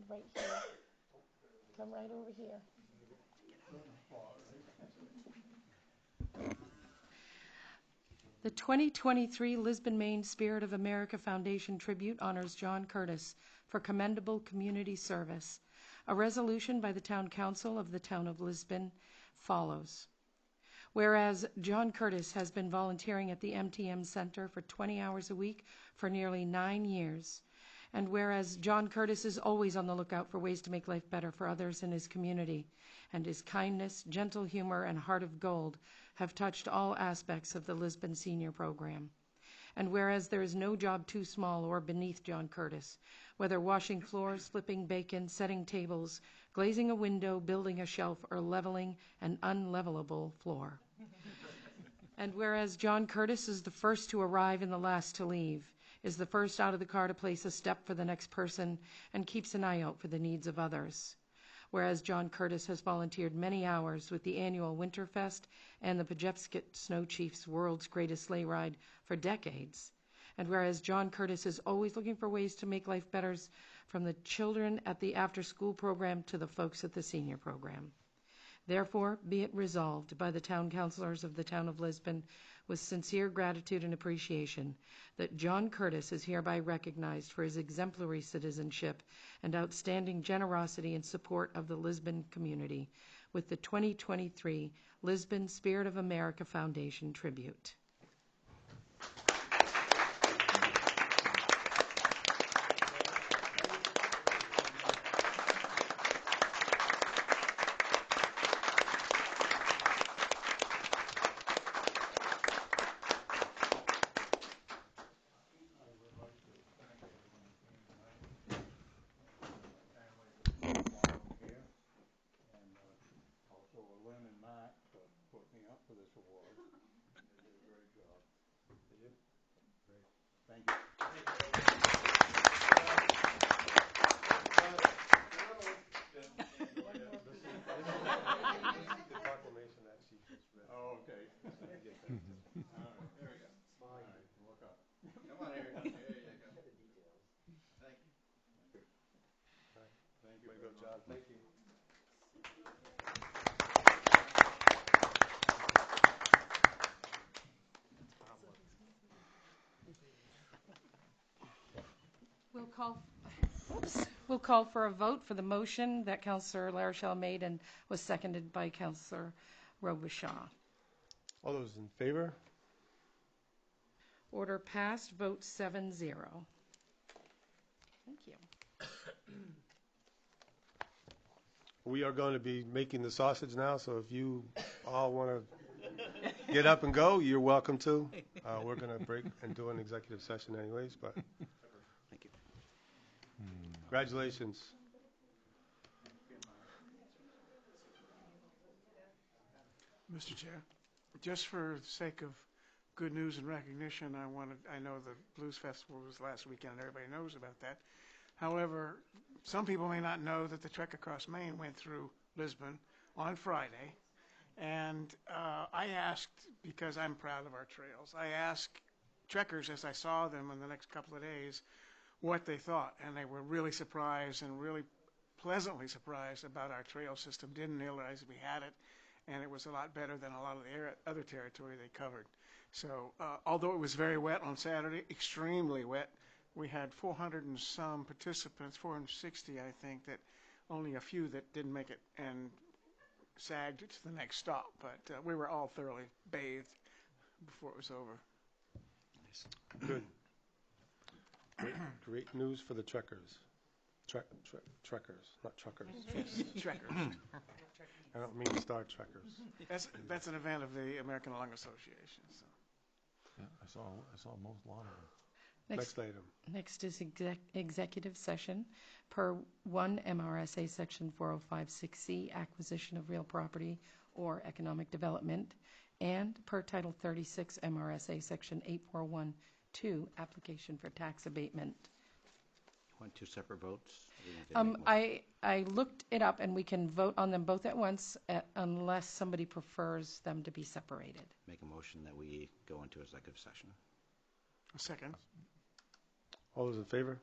right here. Come right over here. The 2023 Lisbon, Maine Spirit of America Foundation Tribute honors John Curtis for commendable community service. A resolution by the Town Council of the Town of Lisbon follows. Whereas John Curtis has been volunteering at the MTM Center for 20 hours a week for nearly 9 years, and whereas John Curtis is always on the lookout for ways to make life better for others in his community, and his kindness, gentle humor, and heart of gold have touched all aspects of the Lisbon Senior Program. And whereas there is no job too small or beneath John Curtis, whether washing floors, flipping bacon, setting tables, glazing a window, building a shelf, or leveling an unlevelable floor. And whereas John Curtis is the first to arrive and the last to leave, is the first out of the car to place a step for the next person, and keeps an eye out for the needs of others. Whereas John Curtis has volunteered many hours with the annual Winterfest and the Pejepskit Snow Chiefs World's Greatest Sleigh Ride for decades. And whereas John Curtis is always looking for ways to make life better from the children at the after-school program to the folks at the senior program. Therefore, be it resolved by the town councilors of the town of Lisbon with sincere gratitude and appreciation that John Curtis is hereby recognized for his exemplary citizenship and outstanding generosity in support of the Lisbon community with the 2023 Lisbon Spirit of America Foundation Tribute. For this award. They did a great job. Did you? Great. Thank you. The proclamation that she just read. Oh, okay. All right, there we go. All right, look up. Come on, Eric. There you go. Thank you. Thank you. Way to go, John. Thank you. We'll call for a vote for the motion that Councillor Larochelle made and was seconded by Councillor Robichaud. All those in favor? Order passed, vote 7-0. Thank you. We are going to be making the sausage now, so if you all want to get up and go, you're welcome to. We're going to break and do an executive session anyways, but Thank you. congratulations. Mr. Chair, just for the sake of good news and recognition, I know the Blues Festival was last weekend, and everybody knows about that. However, some people may not know that the Trek Across Maine went through Lisbon on Friday, and I asked, because I'm proud of our trails, I asked trekkers as I saw them in the next couple of days what they thought, and they were really surprised and really pleasantly surprised about our trail system. Didn't realize we had it, and it was a lot better than a lot of the other territory they covered. So although it was very wet on Saturday, extremely wet, we had 400 and some participants, 460 I think, that only a few that didn't make it and sagged to the next stop. But we were all thoroughly bathed before it was over. Nice. Good. Great news for the trekkers. Trekkers, not truckers. Trekkers. I don't mean Star Trekkers. That's an event of the American Lung Association. So. Yeah, I saw most lawn of them. Next item. Next is executive session per 1 MRSA section 4056C, acquisition of real property or economic development, and per Title 36 MRSA section 8412, application for tax abatement. Want two separate votes? Or you need to make one? I looked it up, and we can vote on them both at once unless somebody prefers them to be separated. Make a motion that we go into executive session. A second. All those in favor?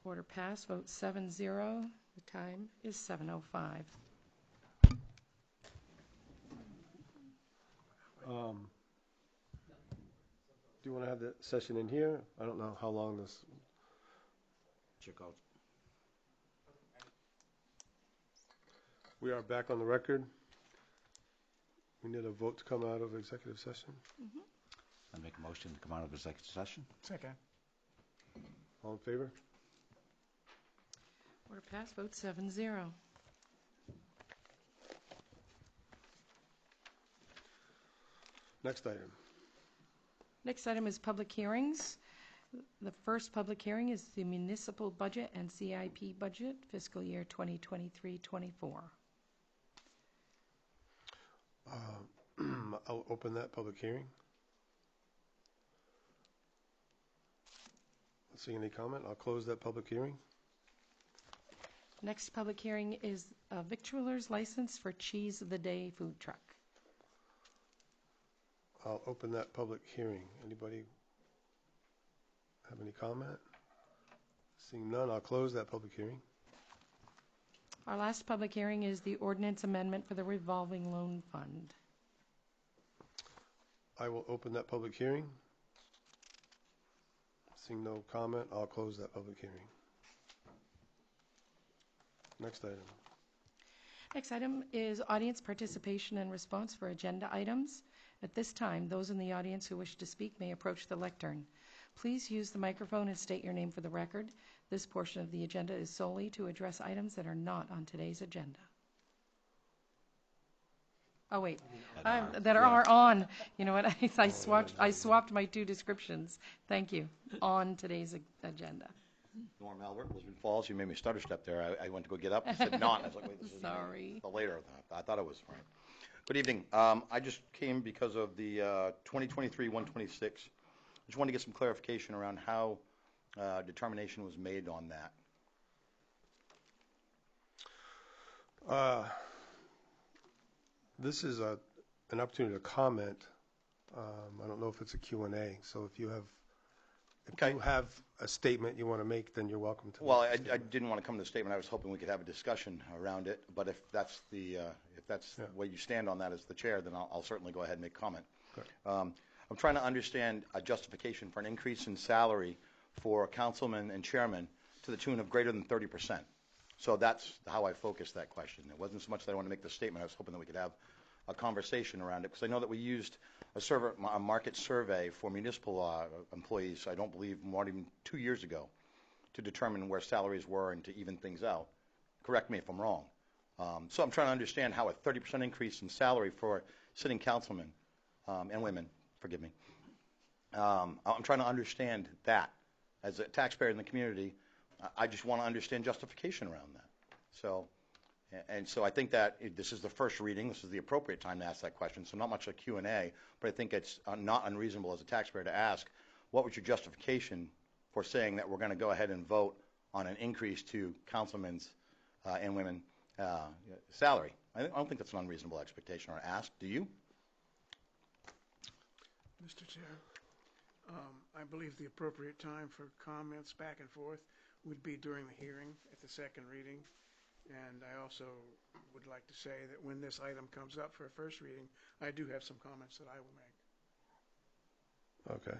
Order passed, vote 7-0. The time is 7:05. Do you want to have the session in here? I don't know how long this, Check out. we are back on the record. We need a vote to come out of executive session. I make a motion to come out of executive session. Second. All in favor? Order passed, vote 7-0. Next item. Next item is public hearings. The first public hearing is the municipal budget and CIP budget, fiscal year 2023-24. I'll open that public hearing. Not seeing any comment. I'll close that public hearing. Next public hearing is a victualler's license for Cheese of the Day food truck. I'll open that public hearing. Anybody have any comment? Seeing none, I'll close that public hearing. Our last public hearing is the ordinance amendment for the revolving loan fund. I will open that public hearing. Seeing no comment, I'll close that public hearing. Next item. Next item is audience participation and response for agenda items. At this time, those in the audience who wish to speak may approach the lectern. Please use the microphone and state your name for the record. This portion of the agenda is solely to address items that are not on today's agenda. Oh, wait, that are on. You know what, I swapped my two descriptions. Thank you. On today's agenda. Norm Albert, Lisbon Falls, you made me stutter step there. I went to go get up and said not. I was like, wait, this is Sorry. the later. I thought it was right. Good evening. I just came because of the 2023-126. I just wanted to get some clarification around how determination was made on that. This is an opportunity to comment. I don't know if it's a Q&A, so if you have a statement you want to make, then you're welcome to. Well, I didn't want to come to the statement. I was hoping we could have a discussion around it. But if that's the way you stand on that as the chair, then I'll certainly go ahead and make comment. I'm trying to understand a justification for an increase in salary for councilmen and chairmen to the tune of greater than 30%. So that's how I focused that question. It wasn't so much that I wanted to make the statement. I was hoping that we could have a conversation around it, because I know that we used a market survey for municipal employees, I don't believe more than 2 years ago, to determine where salaries were and to even things out. Correct me if I'm wrong. So I'm trying to understand how a 30% increase in salary for sitting councilmen and women, forgive me, I'm trying to understand that. As a taxpayer in the community, I just want to understand justification around that. So I think that this is the first reading. This is the appropriate time to ask that question. So not much a Q&A, but I think it's not unreasonable as a taxpayer to ask, what was your justification for saying that we're going to go ahead and vote on an increase to councilmen's and women salary? I don't think that's an unreasonable expectation or ask. Do you? Mr. Chair, I believe the appropriate time for comments back and forth would be during the hearing at the second reading. And I also would like to say that when this item comes up for a first reading, I do have some comments that I will make. Okay.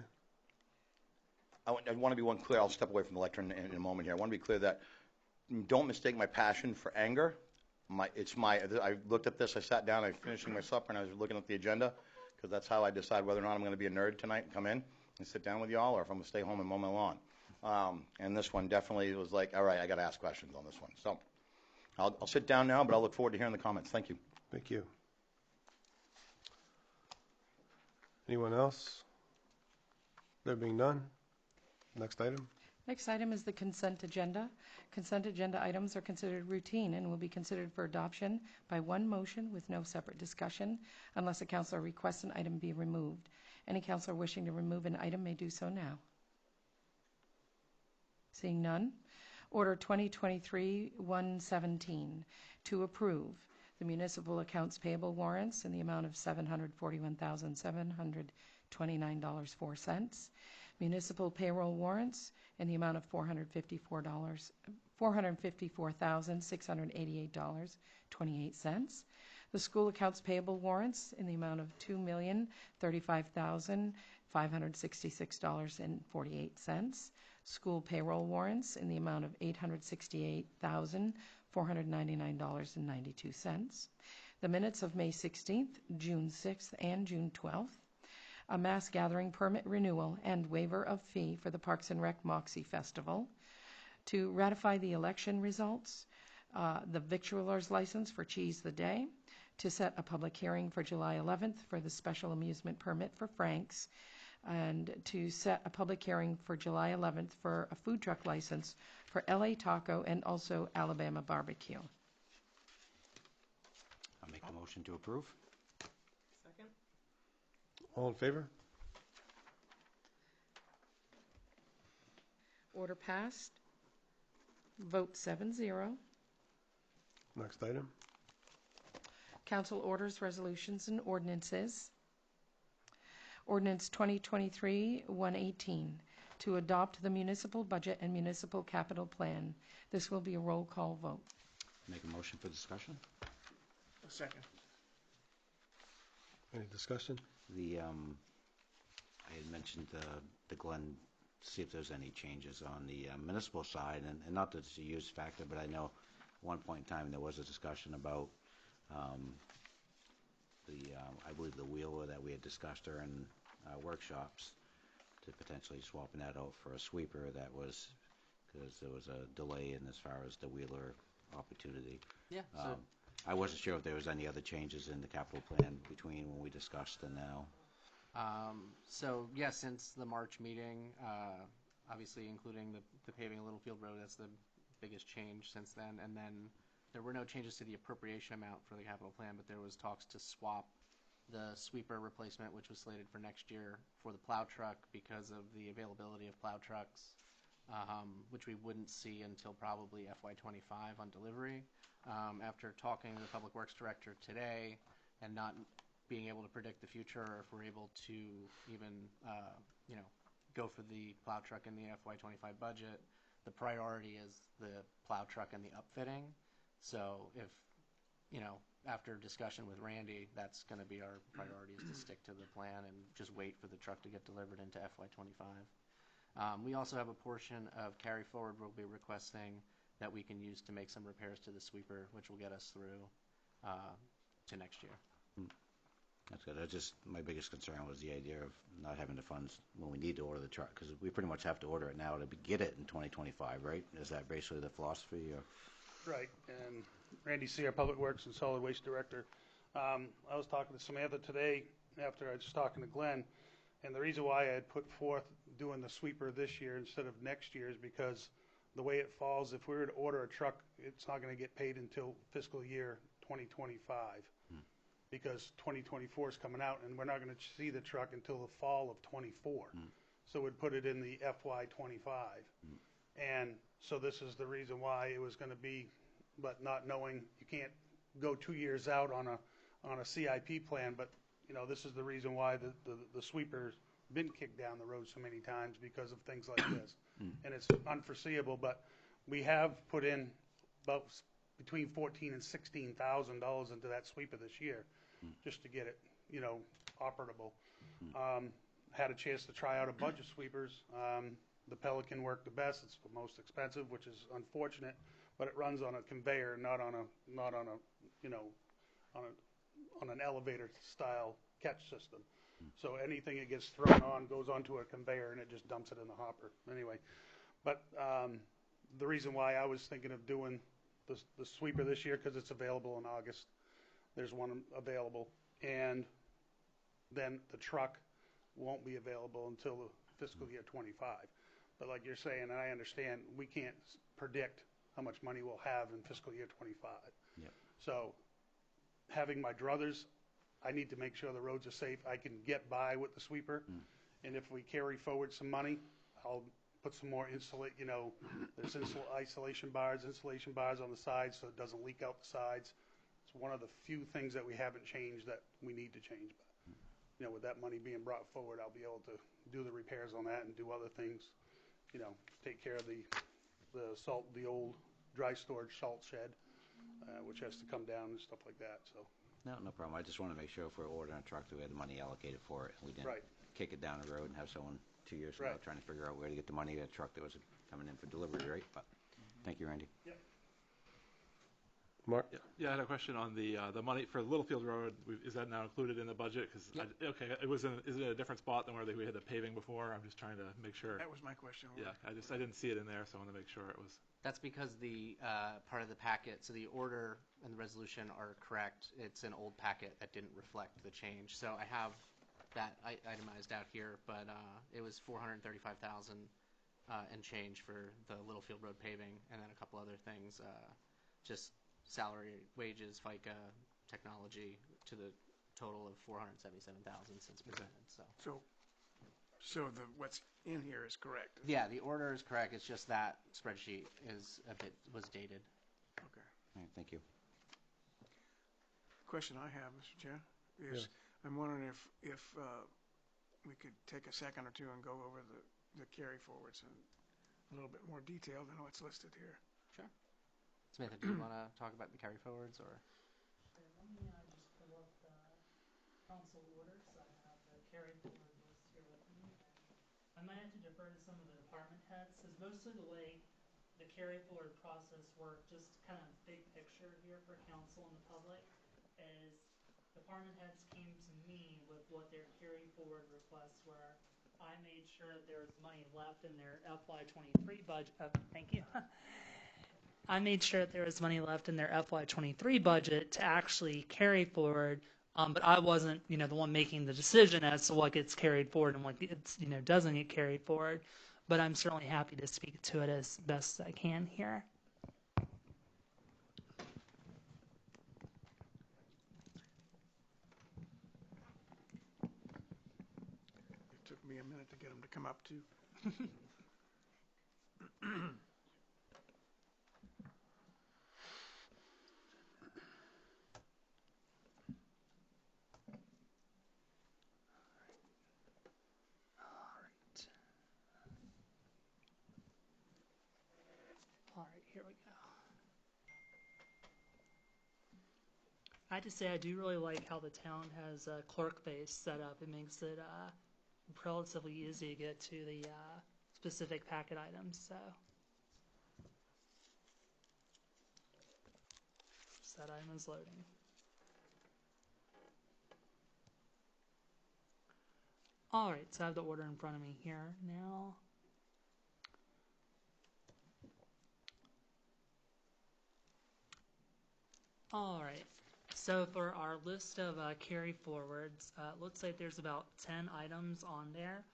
I want to be one clear. I'll step away from the lectern in a moment here. I want to be clear that don't mistake my passion for anger. I looked at this, I sat down, I was finishing my supper, and I was looking at the agenda, because that's how I decide whether or not I'm going to be a nerd tonight and come in and sit down with you all, or if I'm going to stay home and mow my lawn. And this one definitely was like, all right, I got to ask questions on this one. So I'll sit down now, but I'll look forward to hearing the comments. Thank you. Thank you. Anyone else? There being none, next item. Next item is the consent agenda. Consent agenda items are considered routine and will be considered for adoption by one motion with no separate discussion unless a councilor requests an item be removed. Any councilor wishing to remove an item may do so now. Seeing none. Order 2023-117 to approve the municipal accounts payable warrants in the amount of $741,729.04. Municipal payroll warrants in the amount of $454,688.28. The school accounts payable warrants in the amount of $2,035,566.48. School payroll warrants in the amount of $868,499.92. The minutes of May 16th, June 6th, and June 12th. A mass gathering permit renewal and waiver of fee for the Parks and Rec Moxie Festival. To ratify the election results, the victualler's license for Cheese the Day. To set a public hearing for July 11th for the special amusement permit for Frank's, and to set a public hearing for July 11th for a food truck license for LA Taco and also Alabama Barbecue. I'll make a motion to approve. Second? All in favor? Order passed. Vote 7-0. Next item. Council orders, resolutions, and ordinances. Ordinance 2023-118, to adopt the municipal budget and municipal capital plan. This will be a roll call vote. Make a motion for discussion. A second. Any discussion? I had mentioned the Glen, see if there's any changes on the municipal side, and not that it's a huge factor, but I know at one point in time there was a discussion about I believe the wheeler that we had discussed during workshops, to potentially swapping that out for a sweeper. That was because there was a delay in as far as the wheeler opportunity. Yeah. I wasn't sure if there was any other changes in the capital plan between when we discussed and now. Yeah, since the March meeting, obviously including the paving of Littlefield Road, that's the biggest change since then. And then there were no changes to the appropriation amount for the capital plan, but there was talks to swap the sweeper replacement, which was slated for next year, for the plow truck because of the availability of plow trucks, which we wouldn't see until probably FY25 on delivery. After talking to the Public Works Director today and not being able to predict the future, or if we're able to even, go for the plow truck in the FY25 budget, the priority is the plow truck and the upfitting. So if, after discussion with Randy, that's going to be our priority, is to stick to the plan and just wait for the truck to get delivered into FY25. We also have a portion of carry forward we'll be requesting that we can use to make some repairs to the sweeper, which will get us through to next year. That's good. My biggest concern was the idea of not having the funds when we need to order the truck, because we pretty much have to order it now to get it in 2025, right? Is that basically the philosophy? Or? Right, and Randy C., our Public Works and Solid Waste Director. I was talking to Samantha today after I was talking to Glenn, and the reason why I had put forth doing the sweeper this year instead of next year is because the way it falls, if we were to order a truck, it's not going to get paid until fiscal year 2025, because 2024 is coming out, and we're not going to see the truck until the fall of 24. So we'd put it in the FY25. And so this is the reason why it was going to be, but not knowing, you can't go 2 years out on a CIP plan, but this is the reason why the sweeper's been kicked down the road so many times, because of things like this. And it's unforeseeable, but we have put in about between $14,000 and $16,000 into that sweeper this year, just to get it, operable. Had a chance to try out a bunch of sweepers. The Pelican worked the best. It's the most expensive, which is unfortunate, but it runs on a conveyor, not on an elevator style catch system. So anything it gets thrown on goes onto a conveyor and it just dumps it in the hopper. Anyway, but the reason why I was thinking of doing the sweeper this year, because it's available in August. There's one available, and then the truck won't be available until the fiscal year 25. But like you're saying, and I understand, we can't predict how much money we'll have in fiscal year 25. Yep. So having my druthers, I need to make sure the roads are safe. I can get by with the sweeper, and if we carry forward some money, I'll put some more there's insulation bars on the sides so it doesn't leak out the sides. It's one of the few things that we haven't changed that we need to change. But, with that money being brought forward, I'll be able to do the repairs on that and do other things, you know, take care of the salt, the old dry storage salt shed, which has to come down and stuff like that, so. No problem. I just want to make sure if we're ordering a truck that we had the money allocated for it. We didn't Right. kick it down the road and have someone 2 years from now Right. trying to figure out where to get the money to a truck that was coming in for delivery, right? But thank you, Randy. Mark? Yeah, I had a question on the money for Littlefield Road. Is that now included in the budget? Because okay, is it a different spot than where we had the paving before? I'm just trying to make sure. That was my question. Yeah, I didn't see it in there, so I want to make sure it was. That's because the part of the packet, so the order and the resolution are correct. It's an old packet that didn't reflect the change. So I have that itemized out here, but it was $435,000 and change for the Littlefield Road paving, and then a couple other things, just salary, wages, FICA, technology, to the total of $477,000 since presented. So what's in here is correct. Yeah, the order is correct. It's just that spreadsheet was dated. Okay. All right, thank you. Question I have, Mr. Chair, is I'm wondering if we could take a second or two and go over the carry forwards in a little bit more detail than what's listed here. Sure. Samantha, do you want to talk about the carry forwards or? Let me just pull up the council orders. I have the carry forward list here with me. And I might have to defer to some of the department heads, because mostly the way the carry forward process worked, just kind of big picture here for council and the public, is department heads came to me with what their carry forward requests were. I made sure that there was money left in their FY23 budget. Thank you. I made sure that there was money left in their FY23 budget to actually carry forward, but I wasn't, the one making the decision as to what gets carried forward and what gets, doesn't get carried forward. But I'm certainly happy to speak to it as best as I can here. It took me a minute to get them to come up too. All right, here we go. I have to say, I do really like how the town has a clerk base set up. It makes it relatively easy to get to the specific packet items. So, that item is loading. All right, so I have the order in front of me here now. All right, so for our list of carry forwards, looks like there's about 10 items on there.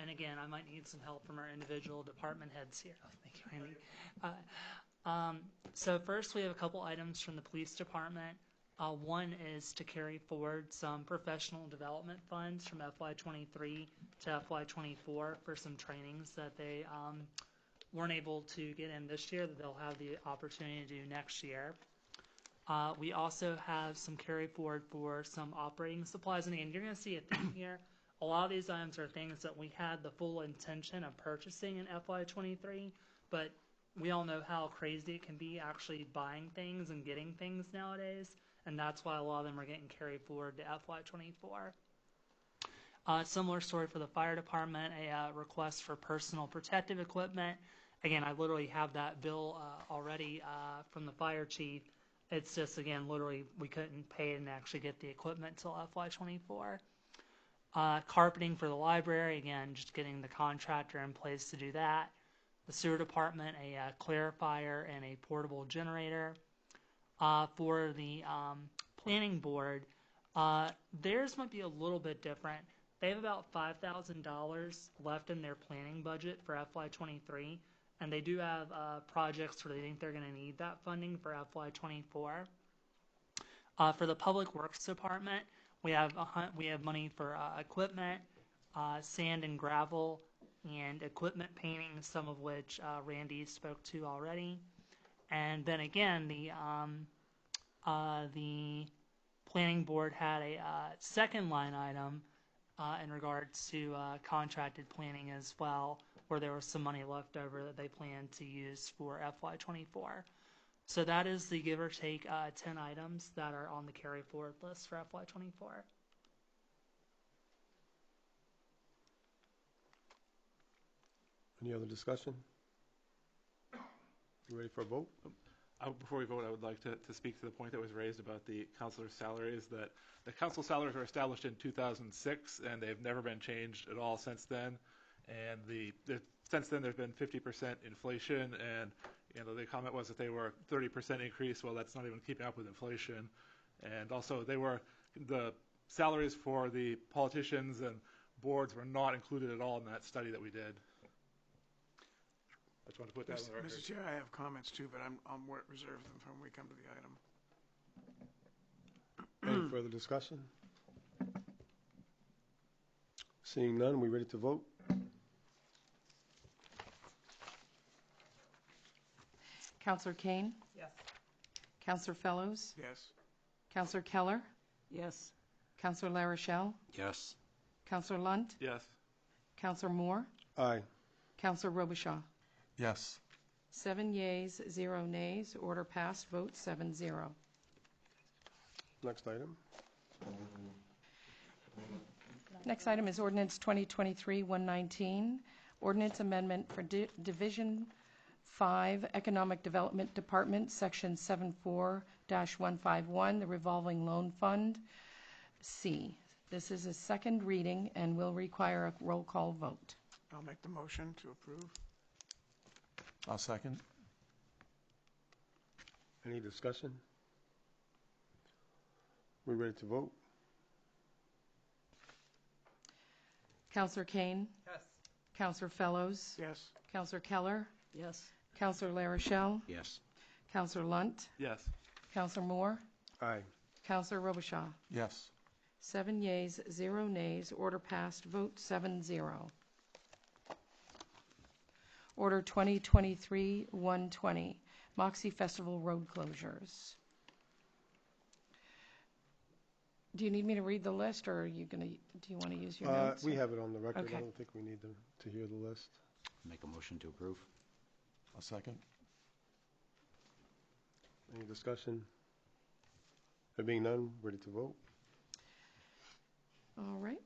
And again, I might need some help from our individual department heads here. Oh, thank you, Randy. So first we have a couple items from the police department. One is to carry forward some professional development funds from FY23 to FY24 for some trainings that they weren't able to get in this year that they'll have the opportunity to do next year. We also have some carry forward for some operating supplies. And again, you're going to see a theme here. A lot of these items are things that we had the full intention of purchasing in FY23, but we all know how crazy it can be actually buying things and getting things nowadays, and that's why a lot of them are getting carried forward to FY24. Similar story for the fire department, a request for personal protective equipment. Again, I literally have that bill already from the fire chief. It's just, again, literally we couldn't pay it and actually get the equipment until FY24. Carpeting for the library, again, just getting the contractor in place to do that. The sewer department, a clarifier and a portable generator. For the planning board, theirs might be a little bit different. They have about $5,000 left in their planning budget for FY23, and they do have projects where they think they're going to need that funding for FY24. For the public works department, we have money for equipment, sand and gravel, and equipment painting, some of which Randy spoke to already. And then again, the planning board had a second line item in regards to contracted planning as well, where there was some money left over that they plan to use for FY24. So that is the give or take 10 items that are on the carry forward list for FY24. Any other discussion? You ready for a vote? Before we vote, I would like to speak to the point that was raised about the councilors' salaries, that the council salaries were established in 2006, and they've never been changed at all since then. And since then, there's been 50% inflation, and the comment was that they were 30% increase. Well, that's not even keeping up with inflation. And also, the salaries for the politicians and boards were not included at all in that study that we did. I just want to put that on the record. Mr. Chair, I have comments too, but I'll reserve them for when we come to the item. Any further discussion? Seeing none, we ready to vote? Counselor Kane? Yes. Counselor Fellows? Yes. Counselor Keller? Yes. Counselor LaRochelle? Yes. Counselor Lunt? Yes. Counselor Moore? Aye. Counselor Robichaud? Yes. 7 yeas, 0 nays. Order passed. Vote 7-0. Next item. Next item is Ordinance 2023-119, Ordinance Amendment for Division 5, Economic Development Department, Section 74-151, the Revolving Loan Fund, C. This is a second reading and will require a roll call vote. I'll make the motion to approve. I'll second. Any discussion? We ready to vote? Counselor Kane? Yes. Counselor Fellows? Yes. Counselor Keller? Yes. Counselor LaRochelle? Yes. Counselor Lunt? Yes. Counselor Moore? Aye. Counselor Robichaud? Yes. 7 yeas, 0 nays. Order passed. Vote 7-0. Order 2023-120, Moxie Festival road closures. Do you need me to read the list, or are you do you want to use your notes? We have it on the record. Okay. I don't think we need to hear the list. Make a motion to approve. I'll second. Any discussion? There being none, ready to vote? All right.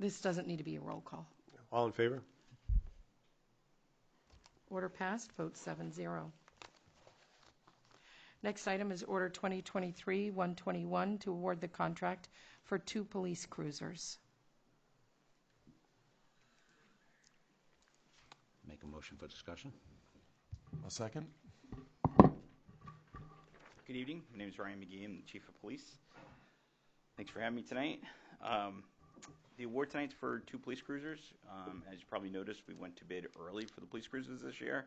This doesn't need to be a roll call. All in favor? Order passed. Vote 7-0. Next item is Order 2023-121 to award the contract for 2 police cruisers. Make a motion for discussion. I'll second. Good evening. My name is Ryan McGee. I'm the Chief of Police. Thanks for having me tonight. The award tonight's for 2 police cruisers. As you probably noticed, we went to bid early for the police cruisers this year.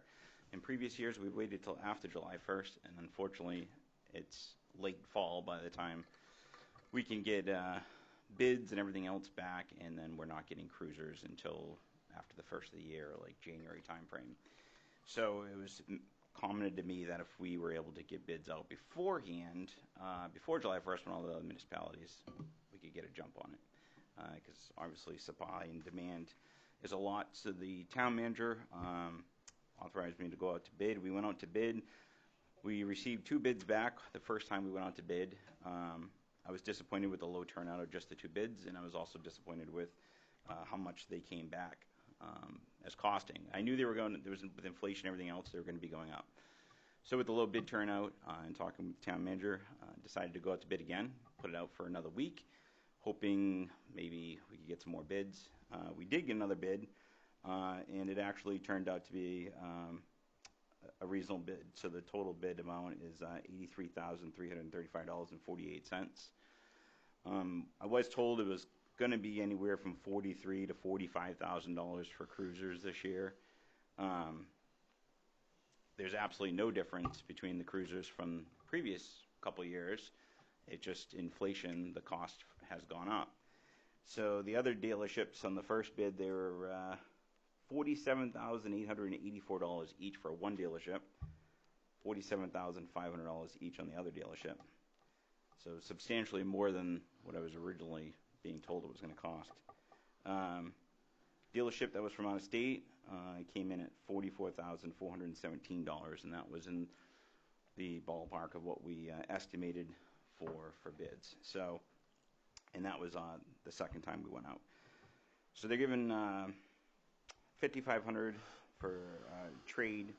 In previous years, we waited till after July 1st, and unfortunately, it's late fall by the time we can get bids and everything else back, and then we're not getting cruisers until after the first of the year, like January timeframe. So it was commented to me that if we were able to get bids out beforehand, before July 1st when all the other municipalities, we could get a jump on it. Because obviously supply and demand is a lot. So the town manager authorized me to go out to bid. We went out to bid. We received 2 bids back the first time we went out to bid. I was disappointed with the low turnout of just the 2 bids, and I was also disappointed with how much they came back as costing. I knew they were going, there was, with inflation and everything else, they were going to be going up. So with the low bid turnout and talking with the town manager, decided to go out to bid again, put it out for another week, hoping maybe we could get some more bids. We did get another bid, and it actually turned out to be a reasonable bid. So the total bid amount is $83,335.48. I was told it was going to be anywhere from $43,000 to $45,000 for cruisers this year. There's absolutely no difference between the cruisers from previous couple years. It's just inflation, the cost has gone up. So the other dealerships on the first bid, they were $47,884 each for one dealership, $47,500 each on the other dealership. So substantially more than what I was originally being told it was going to cost. Dealership that was from out of state came in at $44,417, and that was in the ballpark of what we estimated for bids. So, and that was the second time we went out. So they're giving $5,500 for trade,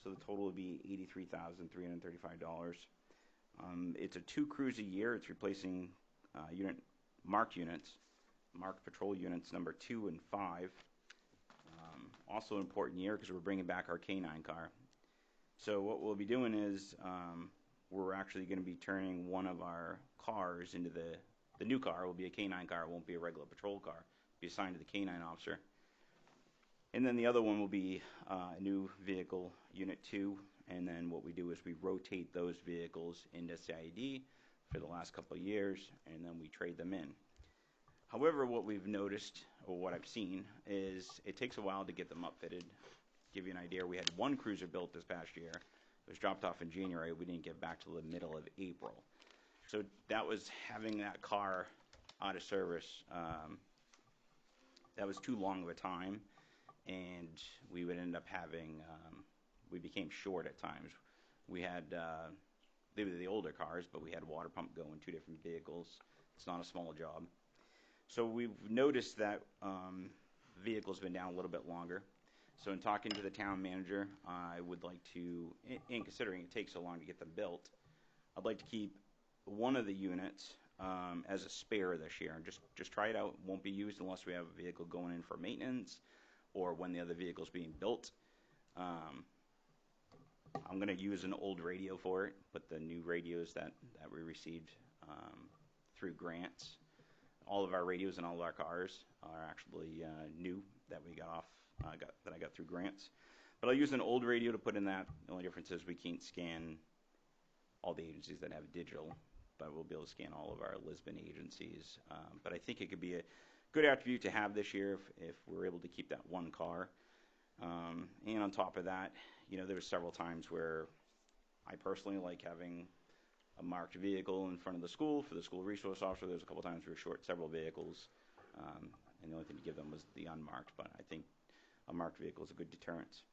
so the total would be $83,335. It's a 2 crews a year. It's replacing marked units, marked patrol units number 2 and 5. Also an important year because we're bringing back our K9 car. So what we'll be doing is we're actually going to be turning one of our cars into the new car. Will be a K9 car. It won't be a regular patrol car. It'll be assigned to the K9 officer. And then the other one will be a new vehicle, Unit 2. And then what we do is we rotate those vehicles into CID for the last couple of years, and then we trade them in. However, what we've noticed, or what I've seen, is it takes a while to get them upfitted. Give you an idea, we had one cruiser built this past year. It was dropped off in January. We didn't get back till the middle of April. So that was having that car out of service. That was too long of a time, and we would end up having, we became short at times. We had, they were the older cars, but we had water pump go in 2 different vehicles. It's not a small job. So we've noticed that vehicle's been down a little bit longer. So in talking to the town manager, I would like to, in considering it takes so long to get them built, I'd like to keep one of the units as a spare this year and just try it out. It won't be used unless we have a vehicle going in for maintenance or when the other vehicle's being built. I'm going to use an old radio for it, but the new radios that we received through grants, all of our radios in all of our cars are actually new that we got that I got through grants. But I'll use an old radio to put in that. The only difference is we can't scan all the agencies that have digital, but we'll be able to scan all of our Lisbon agencies. But I think it could be a good attribute to have this year if we're able to keep that one car. And on top of that, there were several times where I personally like having a marked vehicle in front of the school for the school resource officer. There's a couple times we were short several vehicles, and the only thing to give them was the unmarked, but I think a marked vehicle is a good deterrent.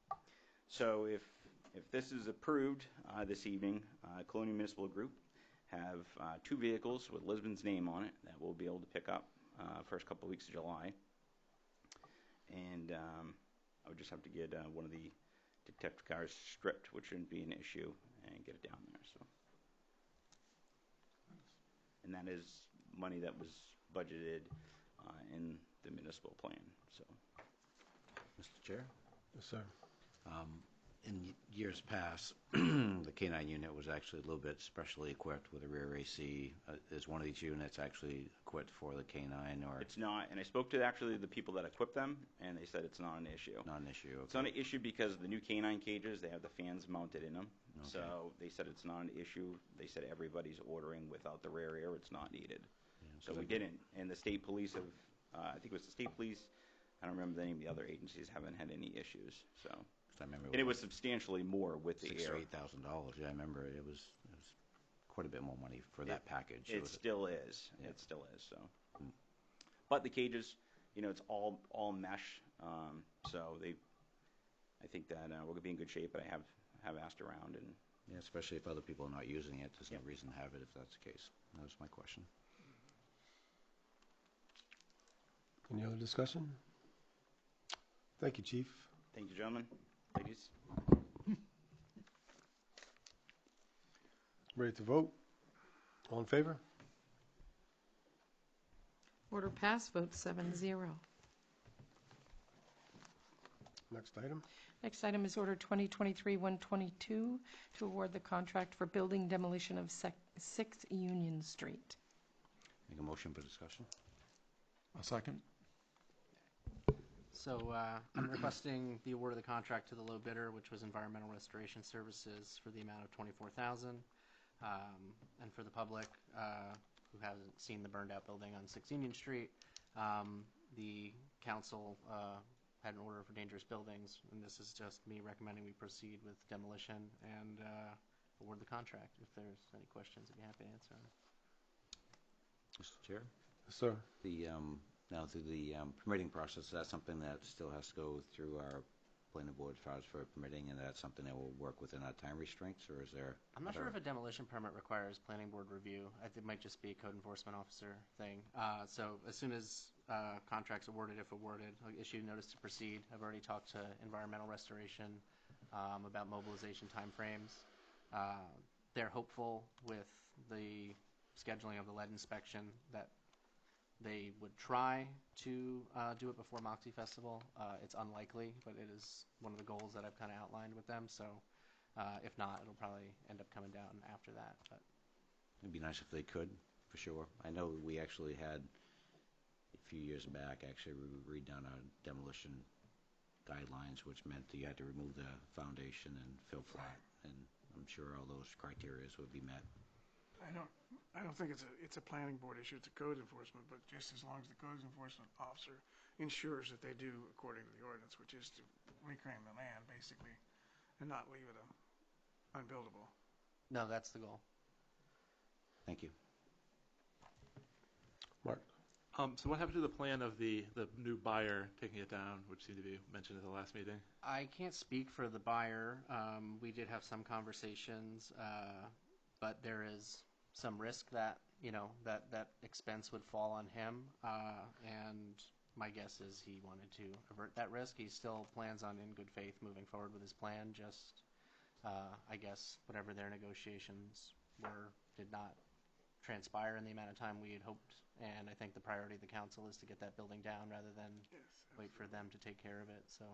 So if this is approved this evening, Colonial Municipal Group have 2 vehicles with Lisbon's name on it that we'll be able to pick up first couple of weeks of July. And I would just have to get one of the detective cars stripped, which shouldn't be an issue, and get it down there. So, and that is money that was budgeted in the municipal plan. So, Mr. Chair? Yes, sir. In years past, the K9 unit was actually a little bit specially equipped with a rear AC. Is one of these units actually equipped for the K9, or? It's not, and I spoke to actually the people that equip them, and they said it's not an issue. Not an issue, okay. It's not an issue because the new K9 cages, they have the fans mounted in them. Okay. So they said it's not an issue. They said everybody's ordering without the rear air. It's not needed. Yeah, So we didn't. And the state police have, I think it was the state police, I don't remember the name of the other agencies, haven't had any issues. So. I remember And it was substantially more with the air. $6,000 or $8,000. Yeah, I remember it was quite a bit more money for that package. It still is. Yeah. It still is. So, but the cages, it's all mesh. So I think that we're gonna be in good shape. But I have asked around, and Yeah, especially if other people are not using it, there's no reason to have it if that's the case. That was my question. Any other discussion? Thank you, Chief. thank you, gentlemen, ladies. Ready to vote? All in favor? Order passed, vote 7-0. Next item. Next item is Order 2023-122 to award the contract for building demolition of 6 Union Street. Make a motion for discussion? A second? So I'm requesting the award of the contract to the low bidder, which was Environmental Restoration Services, for the amount of $24,000. And for the public who hasn't seen the burned out building on 6 Union Street, the council had an order for dangerous buildings, and this is just me recommending we proceed with demolition and award the contract. If there's any questions, I'd be happy to answer them. Mr. Chair? Sir? Now through the permitting process, that's something that still has to go through our planning board as far as for permitting, and that's something that will work within our time restraints, or is there? I'm not sure if a demolition permit requires planning board review. I think it might just be a code enforcement officer thing. So as soon as contracts awarded, if awarded, I'll issue notice to proceed. I've already talked to environmental restoration about mobilization timeframes. They're hopeful with the scheduling of the lead inspection that they would try to do it before Moxie Festival. It's unlikely, but it is one of the goals that I've kind of outlined with them. So if not, it'll probably end up coming down after that. But It'd be nice if they could, for sure. I know we actually had, a few years back, actually we redone our demolition guidelines, which meant that you had to remove the foundation and fill flat. And I'm sure all those criteria would be met. I don't think it's a planning board issue, it's a code enforcement, but just as long as the code enforcement officer ensures that they do according to the ordinance, which is to reclaim the land, basically, and not leave it unbuildable. no, that's the goal. Thank you. Mark? So what happened to the plan of the new buyer taking it down, which seemed to be mentioned at the last meeting? I can't speak for the buyer. We did have some conversations, but there is some risk that, that expense would fall on him. And my guess is he wanted to avert that risk. He still plans on, in good faith, moving forward with his plan. Just, I guess, whatever their negotiations were did not transpire in the amount of time we had hoped. And I think the priority of the council is to get that building down rather than wait for them to take care of it. So.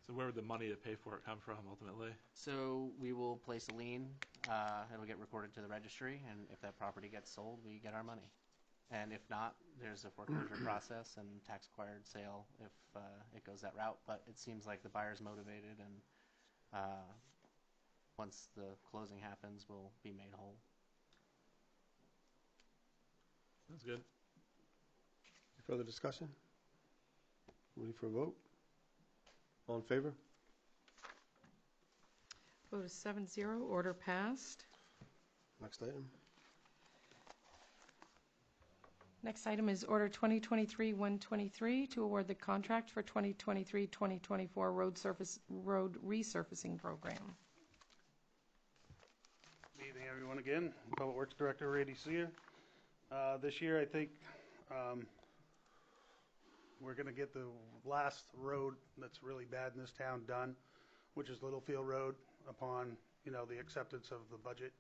So where would the money to pay for it come from ultimately? So we will place a lien. It'll get recorded to the registry, and if that property gets sold, we get our money. And if not, there's a foreclosure process and tax-acquired sale if it goes that route. But it seems like the buyer's motivated, and once the closing happens, we'll be made whole. Sounds good. Any further discussion? Ready for a vote? All in favor? Vote is 7-0. Order passed. Next item. Next item is Order 2023-123 to award the contract for 2023-2024 road resurfacing program. Good evening, everyone, again. Public Works Director Randy Sear. This year, I think we're going to get the last road that's really bad in this town done, which is Littlefield Road, upon, the acceptance of the budget.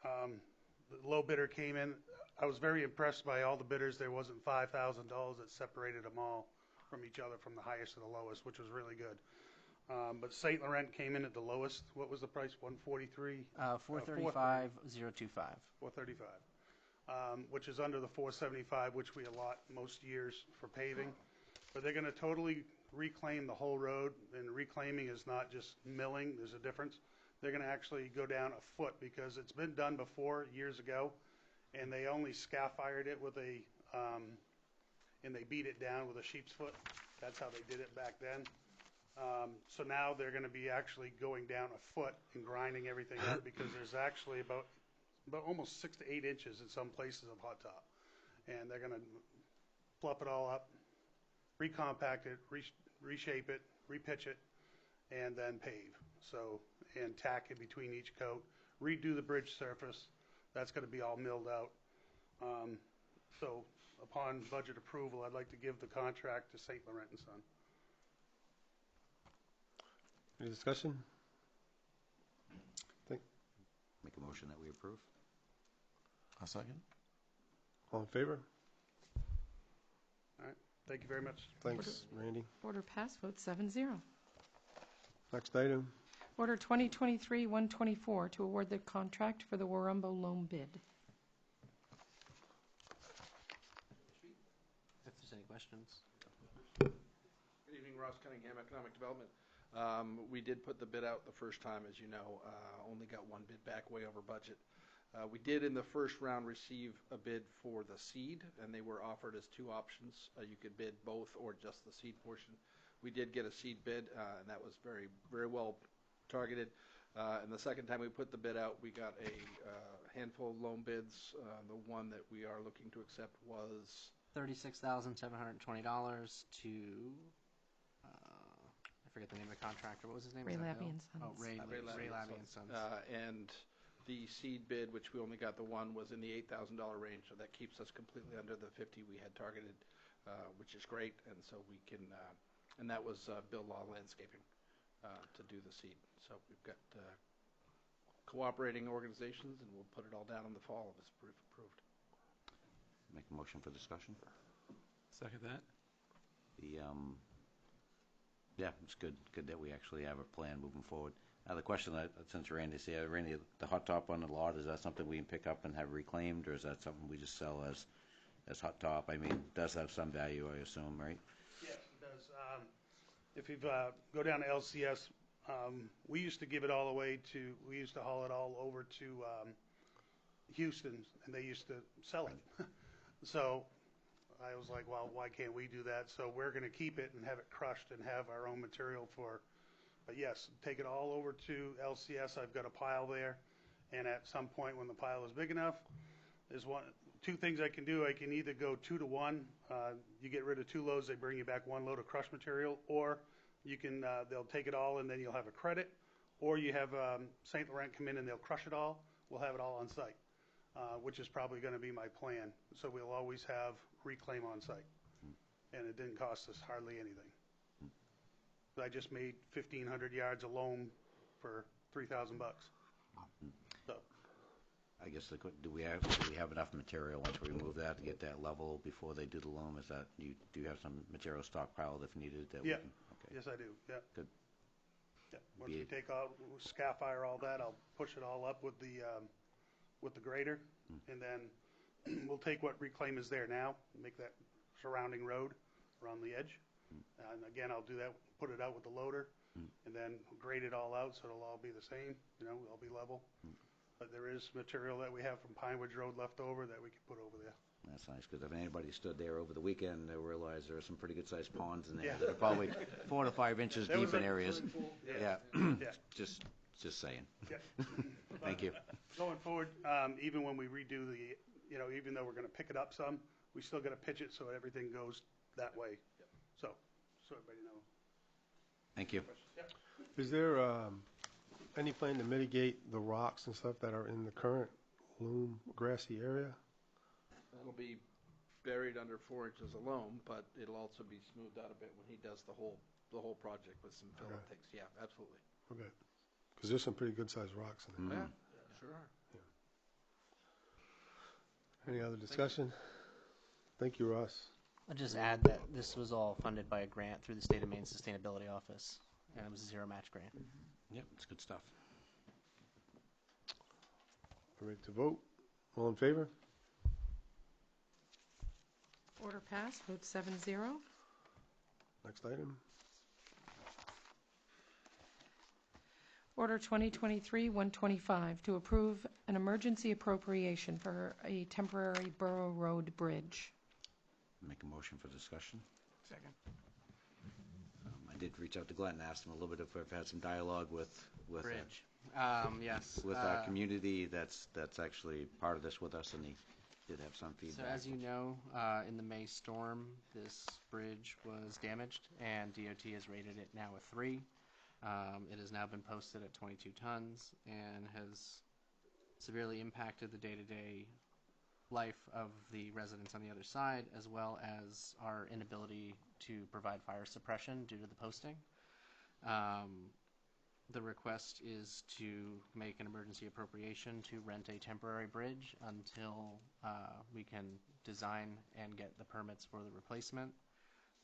The low bidder came in. I was very impressed by all the bidders. There wasn't $5,000 that separated them all from each other, from the highest to the lowest, which was really good. But St. Laurent came in at the lowest. What was the price? 143? 435,025. 435. Which is under the 475, which we allot most years for paving. But they're going to totally reclaim the whole road, and reclaiming is not just milling. There's a difference. They're going to actually go down a foot, because it's been done before years ago, and they only scaff-ironed it with and they beat it down with a sheep's foot. That's how they did it back then. So now they're going to be actually going down a foot and grinding everything up, because there's actually about almost 6 to 8 inches in some places of hot top. And they're going to fluff it all up, recompact it, reshape it, repitch it, and then pave. So, and tack in between each coat, redo the bridge surface. That's going to be all milled out. So upon budget approval, I'd like to give the contract to St. Laurent & Son. Any discussion? Make a motion that we approve. A second. All in favor? All right. Thank you very much. Thanks, Randy. Order passed. Vote 7-0. Next item. Order 2023-124 to award the contract for the Warumbo loan bid. If there's any questions. Good evening, Ross Cunningham, Economic Development. We did put the bid out the first time, as you know, only got one bid back, way over budget. We did in the first round receive a bid for the seed, and they were offered as two options. You could bid both or just the seed portion. We did get a seed bid, and that was very, very well targeted. And the second time we put the bid out, we got a handful of loan bids. The one that we are looking to accept was $36,720 to, I forget the name of the contractor. What was his name? Ray Was that Labby Bill? and Sons. Oh, Ray Labby and Sons. And the seed bid, which we only got the one, was in the $8,000 range, so that keeps us completely under the 50 we had targeted, which is great. And so we can, and that was Bill Law Landscaping to do the seed. So we've got cooperating organizations, and we'll put it all down in the fall if it's approved. Make a motion for discussion. Second that. Yeah, it's good that we actually have a plan moving forward. Now, the question that, since Randy's here, Randy, the hot top on the lot, is that something we can pick up and have reclaimed, or is that something we just sell as hot top? I mean, it does have some value, I assume, right? Yes, it does. If you go down to LCS, we used to give it all away to, we used to haul it all over to Houston, and they used to sell it. So I was like, well, why can't we do that? So we're going to keep it and have it crushed and have our own material for, but yes, take it all over to LCS. I've got a pile there, and at some point when the pile is big enough, there's two things I can do. I can either go 2 to 1. You get rid of 2 loads, they bring you back 1 load of crushed material, or you can, they'll take it all and then you'll have a credit, or you have St. Laurent come in and they'll crush it all. We'll have it all on site, which is probably going to be my plan. So we'll always have reclaim on site, and it didn't cost us hardly anything. I just made 1,500 yards of loam for $3,000. So. I guess do we have enough material once we remove that to get that level before they do the loam? Is that do you have some material stockpiled if needed? That Yeah. We can, okay. Yes, I do. Yeah. Good. Yeah. Once we take out scaff fire all that, I'll push it all up with the grader, and then we'll take what reclaim is there now, make that surrounding road around the edge, and again I'll do that. Put it out with the loader, and then grade it all out so it'll all be the same. You know, it'll be level. But there is material that we have from Pine Ridge Road left over that we can put over there. That's nice, because if anybody stood there over the weekend, they realized there are some pretty good-sized ponds in there Yeah. that are probably 4 to 5 inches There deep was in a areas. swimming pool. Yeah. Yeah. Just saying. Yeah. Thank you. Going forward, even when we redo even though we're going to pick it up some, we still got to pitch it so everything goes that way. So everybody knows. Thank you. Is there any plan to mitigate the rocks and stuff that are in the current loam grassy area? That'll be buried under 4 inches of loam, but it'll also be smoothed out a bit when he does the whole project with some fill and things. Yeah, absolutely. Okay. Because there's some pretty good-sized rocks in there. Yeah, sure are. Any other discussion? Thank you, Ross. I'll just add that this was all funded by a grant through the State of Maine Sustainability Office, and it was a zero match grant. Yep, it's good stuff. Ready to vote? All in favor? Order passed, vote 7-0. Next item. Order 2023-125 to approve an emergency appropriation for a temporary Borough Road bridge. Make a motion for discussion. Second. I did reach out to Glenn and asked him a little bit if we've had some dialogue with Bridge. Yes. with our community that's actually part of this with us, and he did have some So feedback. as you know, in the May storm, this bridge was damaged, and DOT has rated it now a 3. It has now been posted at 22 tons and has severely impacted the day-to-day life of the residents on the other side, as well as our inability to provide fire suppression due to the posting. The request is to make an emergency appropriation to rent a temporary bridge until we can design and get the permits for the replacement.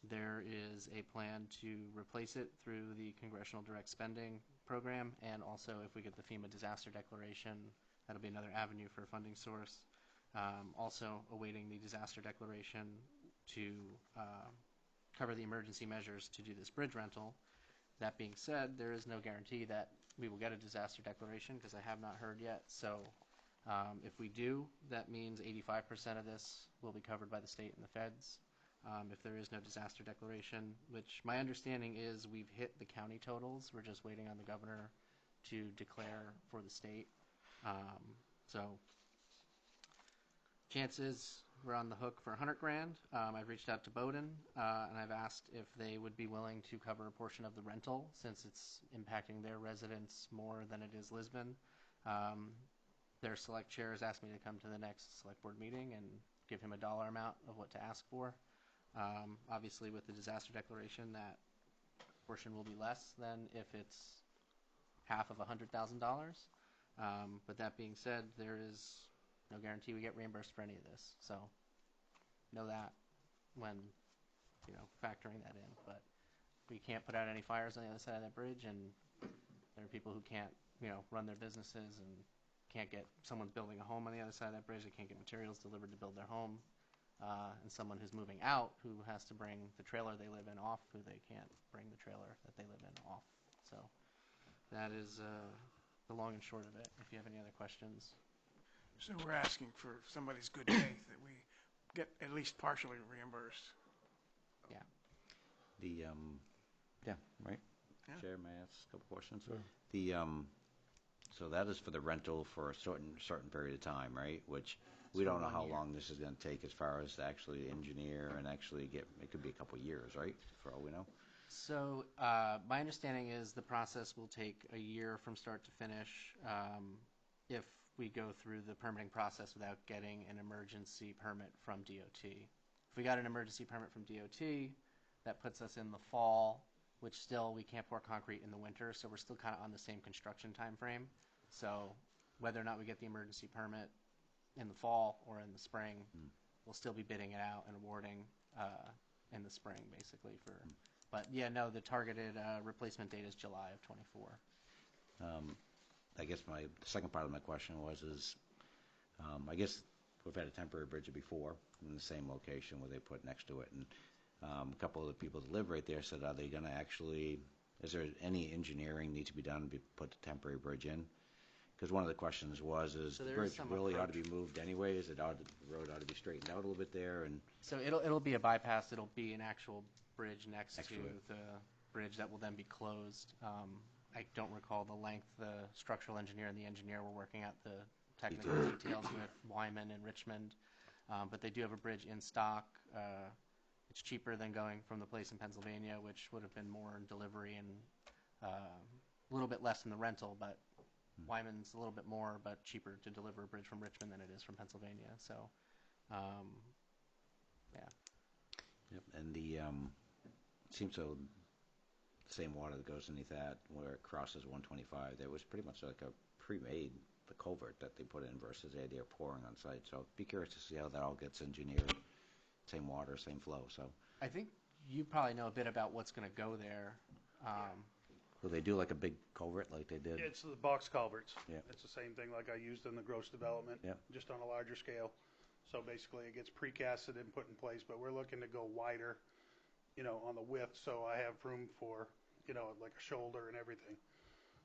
There is a plan to replace it through the Congressional Direct Spending Program, and also if we get the FEMA disaster declaration, that'll be another avenue for a funding source. Also awaiting the disaster declaration to cover the emergency measures to do this bridge rental. That being said, there is no guarantee that we will get a disaster declaration because I have not heard yet. So if we do, that means 85% of this will be covered by the state and the feds. If there is no disaster declaration, which my understanding is we've hit the county totals. We're just waiting on the governor to declare for the state. So chances we're on the hook for $100,000. I've reached out to Bowdoin, and I've asked if they would be willing to cover a portion of the rental since it's impacting their residents more than it is Lisbon. Their select chair has asked me to come to the next select board meeting and give him a dollar amount of what to ask for. Obviously, with the disaster declaration, that portion will be less than if it's half of $100,000. But that being said, there is no guarantee we get reimbursed for any of this. So know that when, factoring that in. But we can't put out any fires on the other side of that bridge, and there are people who can't, run their businesses and can't get, someone's building a home on the other side of that bridge, they can't get materials delivered to build their home, and someone who's moving out who has to bring the trailer they live in off, who they can't bring the trailer that they live in off. So that is the long and short of it. If you have any other questions. So we're asking for somebody's good faith that we get at least partially reimbursed. Yeah. Right. Yeah. Chair, may I ask a couple questions? Sure. So that is for the rental for a certain period of time, right? Which we don't know how long this is going to take as far as to actually engineer and actually get. It could be a couple of years, right? For all we know. So my understanding is the process will take a year from start to finish if we go through the permitting process without getting an emergency permit from DOT. If we got an emergency permit from DOT, that puts us in the fall, which still we can't pour concrete in the winter, so we're still kind of on the same construction time frame. So whether or not we get the emergency permit in the fall or in the spring, we'll still be bidding it out and awarding in the spring, basically. But yeah, no, the targeted replacement date is July of '24. I guess the second part of my question is, I guess we've had a temporary bridge before in the same location where they put next to it, and a couple of the people that live right there said, are they going to actually, is there any engineering need to be done to put the temporary bridge in? Because one of the questions is the bridge really ought to be moved anyway? The road ought to be straightened out a little bit there? And so it'll be a bypass. It'll be an actual bridge next to the bridge that will then be closed. I don't recall the length. The structural engineer and the engineer were working out the technical details with Wyman and Richmond, but they do have a bridge in stock. It's cheaper than going from the place in Pennsylvania, which would have been more in delivery and a little bit less in the rental, but Wyman's a little bit more, but cheaper to deliver a bridge from Richmond than it is from Pennsylvania. So, yeah. Yep. And it seems so. The same water that goes underneath that, where it crosses 125, there was pretty much like a pre-made the culvert that they put in versus they're pouring on site. So be curious to see how that all gets engineered. Same water, same flow. So I think you probably know a bit about what's going to go there. Will they do like a big culvert like they did? It's the box culverts. Yeah. It's the same thing like I used in the gross development, just on a larger scale. So basically it gets precasted and put in place, but we're looking to go wider, on the width, so I have room for, like a shoulder and everything.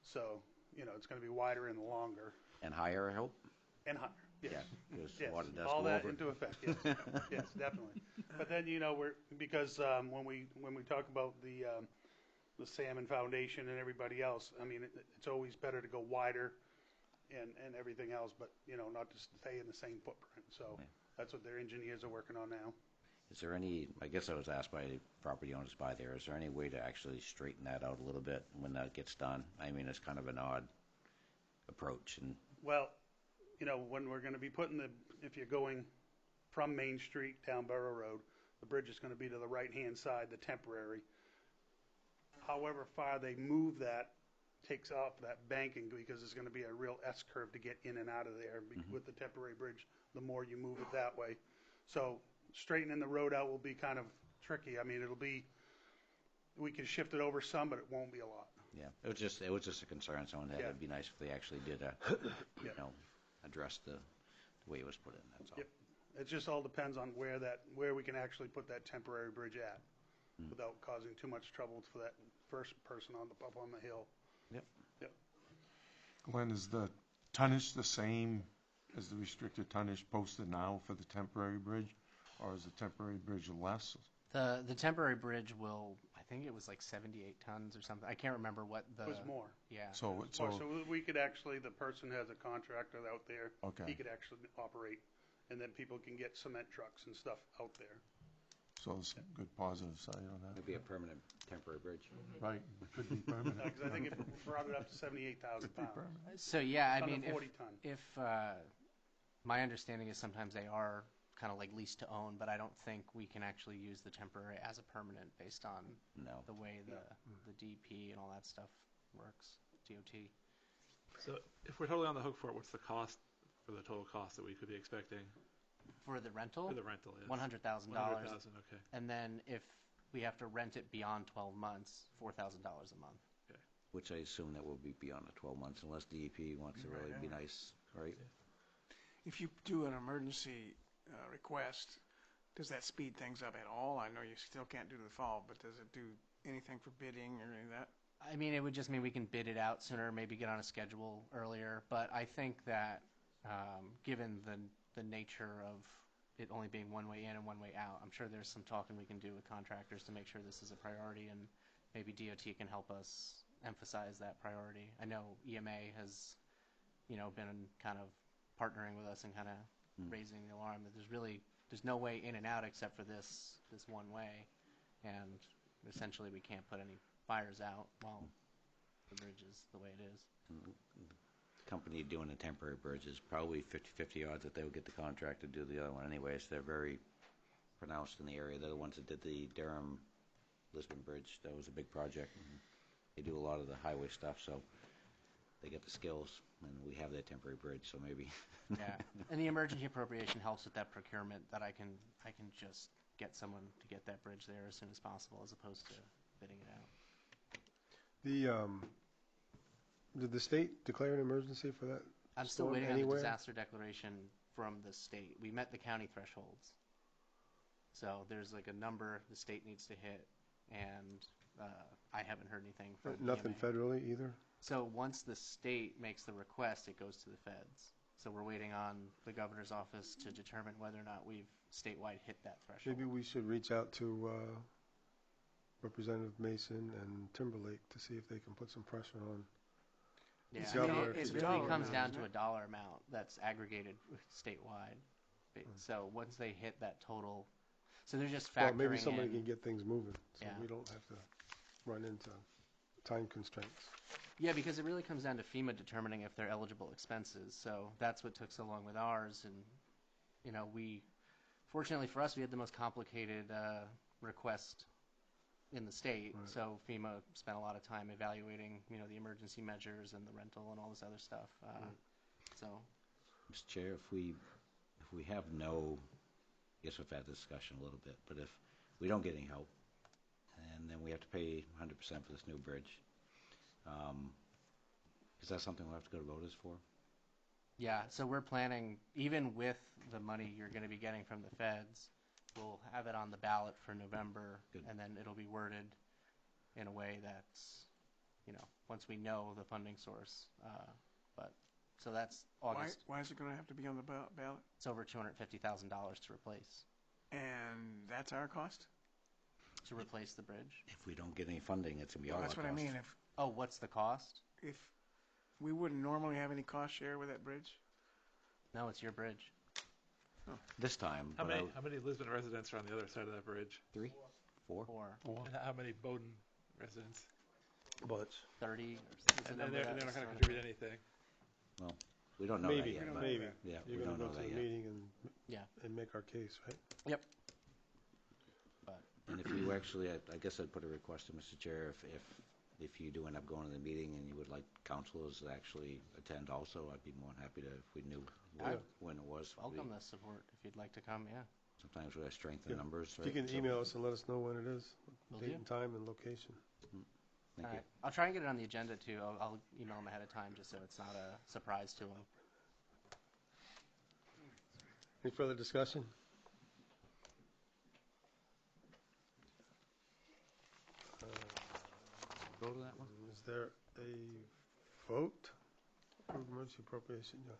So, it's going to be wider and longer. And higher, I hope? And higher, yes. Yeah, because yes. water does all go that over. into effect, yes. Yes, definitely. But then, because when we talk about the Salmon Foundation and everybody else, I mean, it's always better to go wider and everything else, but, not to stay in the same footprint. So that's what their engineers are working on now. Is there any, I guess I was asked by property owners by there, is there any way to actually straighten that out a little bit when that gets done? I mean, it's kind of an odd approach. And well, when we're going to be if you're going from Main Street down Borough Road, the bridge is going to be to the right-hand side, the temporary. However far they move that takes off that banking because there's going to be a real S-curve to get in and out of there with the temporary bridge, the more you move it that way. So straightening the road out will be kind of tricky. I mean, we can shift it over some, but it won't be a lot. Yeah, it was just a concern. Someone had. It'd be nice if they actually did address the way it was put in. That's all. Yep. It just all depends on where we can actually put that temporary bridge at without causing too much trouble for that first person up on the hill. Yep. Yep. Glenn, is the tonnage the same as the restricted tonnage posted now for the temporary bridge? Or is the temporary bridge less? The temporary bridge will, I think it was like 78 tons or something. I can't remember what the. It was more. Yeah. So, So we could actually, the person has a contractor out there. Okay. He could actually operate, and then people can get cement trucks and stuff out there. so it's a good positive side on that. It'd be a permanent temporary bridge. Right, it could be permanent. Because I think it brought it up to 78,000 pounds. So yeah, I It's under mean, 40 ton. if my understanding is sometimes they are kind of like lease to own, but I don't think we can actually use the temporary as a permanent based on No. the way the DP and all that stuff works, DOT. So if we're totally on the hook for it, what's the cost for the total cost that we could be expecting For the rental? for the rental? Yes. $100,000. $100,000, okay. And then if we have to rent it beyond 12 months, $4,000 a month. Which I assume that will be beyond the 12 months unless DEP wants to really be nice, right? If you do an emergency request, does that speed things up at all? I know you still can't do the fall, but does it do anything for bidding or any of that? I mean, it would just mean we can bid it out sooner, maybe get on a schedule earlier. But I think that given the nature of it only being one way in and one way out, I'm sure there's some talking we can do with contractors to make sure this is a priority, and maybe DOT can help us emphasize that priority. I know EMA has, been kind of partnering with us and kind of raising the alarm that there's no way in and out except for this one way, and essentially we can't put any fires out while the bridge is the way it is. The company doing the temporary bridge is probably 50-50 odds that they would get the contract to do the other one anyways. They're very pronounced in the area. They're the ones that did the Durham-Lisbon Bridge. That was a big project. They do a lot of the highway stuff, so they get the skills, and we have that temporary bridge, so maybe. Yeah, and the emergency appropriation helps with that procurement, that I can just get someone to get that bridge there as soon as possible, as opposed to bidding it out. Did the state declare an emergency for that? I'm still storm waiting on anywhere? the disaster declaration from the state. We met the county thresholds. So there's like a number the state needs to hit, and I haven't heard anything from Nothing EMA. federally either? So once the state makes the request, it goes to the feds. So we're waiting on the governor's office to determine whether or not we've statewide hit that threshold. Maybe we should reach out to Representative Mason and Timberlake to see if they can put some pressure on. Yeah, the I mean, governor it to really get- comes down to a dollar amount that's aggregated statewide. So once they hit that total, so they're just factoring Well, maybe somebody in. can get things moving, so Yeah. we don't have to run into time constraints. Yeah, because it really comes down to FEMA determining if they're eligible expenses. So that's what took so long with ours. And, fortunately for us, we had the most complicated request in the state. Right. So FEMA spent a lot of time evaluating, the emergency measures and the rental and all this other stuff. So, Mr. Chair, if we have no, I guess we've had this discussion a little bit, but if we don't get any help, and then we have to pay 100% for this new bridge, is that something we'll have to go to voters for? yeah, so we're planning, even with the money you're going to be getting from the feds, we'll have it on the ballot for November, Good. and then it'll be worded in a way that's, once we know the funding source. So that's August. Why is it going to have to be on the ballot? It's over $250,000 to replace And that's our cost? the bridge. If we don't get any funding, it's going to be all Well, our that's cost. what I mean. Oh, what's the cost? If we wouldn't normally have any cost share with that bridge? No, it's your bridge. This time, How but many Lisbon residents are on the other side of that bridge? 3, 4? And how many Bowdoin residents? But 30. And they're not going to contribute anything. Well, we don't know that maybe, yet. But maybe. Yeah, we You're don't going know to go to that the yet. meeting Yeah. and make our case, right? Yep. And if you actually, I guess I'd put a request to Mr. Chair, if you do end up going to the meeting and you would like counselors to actually attend also, I'd be more than happy to, if we knew when it was. Welcome the support if you'd like to come, yeah. Sometimes we have strength Yeah. in numbers, If right? you can So- email us and let us know when it is, Will date do. and time and location. Thank All you. right. I'll try and get it on the agenda too. I'll email them ahead of time just so it's not a surprise to them. Any further discussion? Go to that one? Is there a vote? Approve emergency appropriation? Yeah.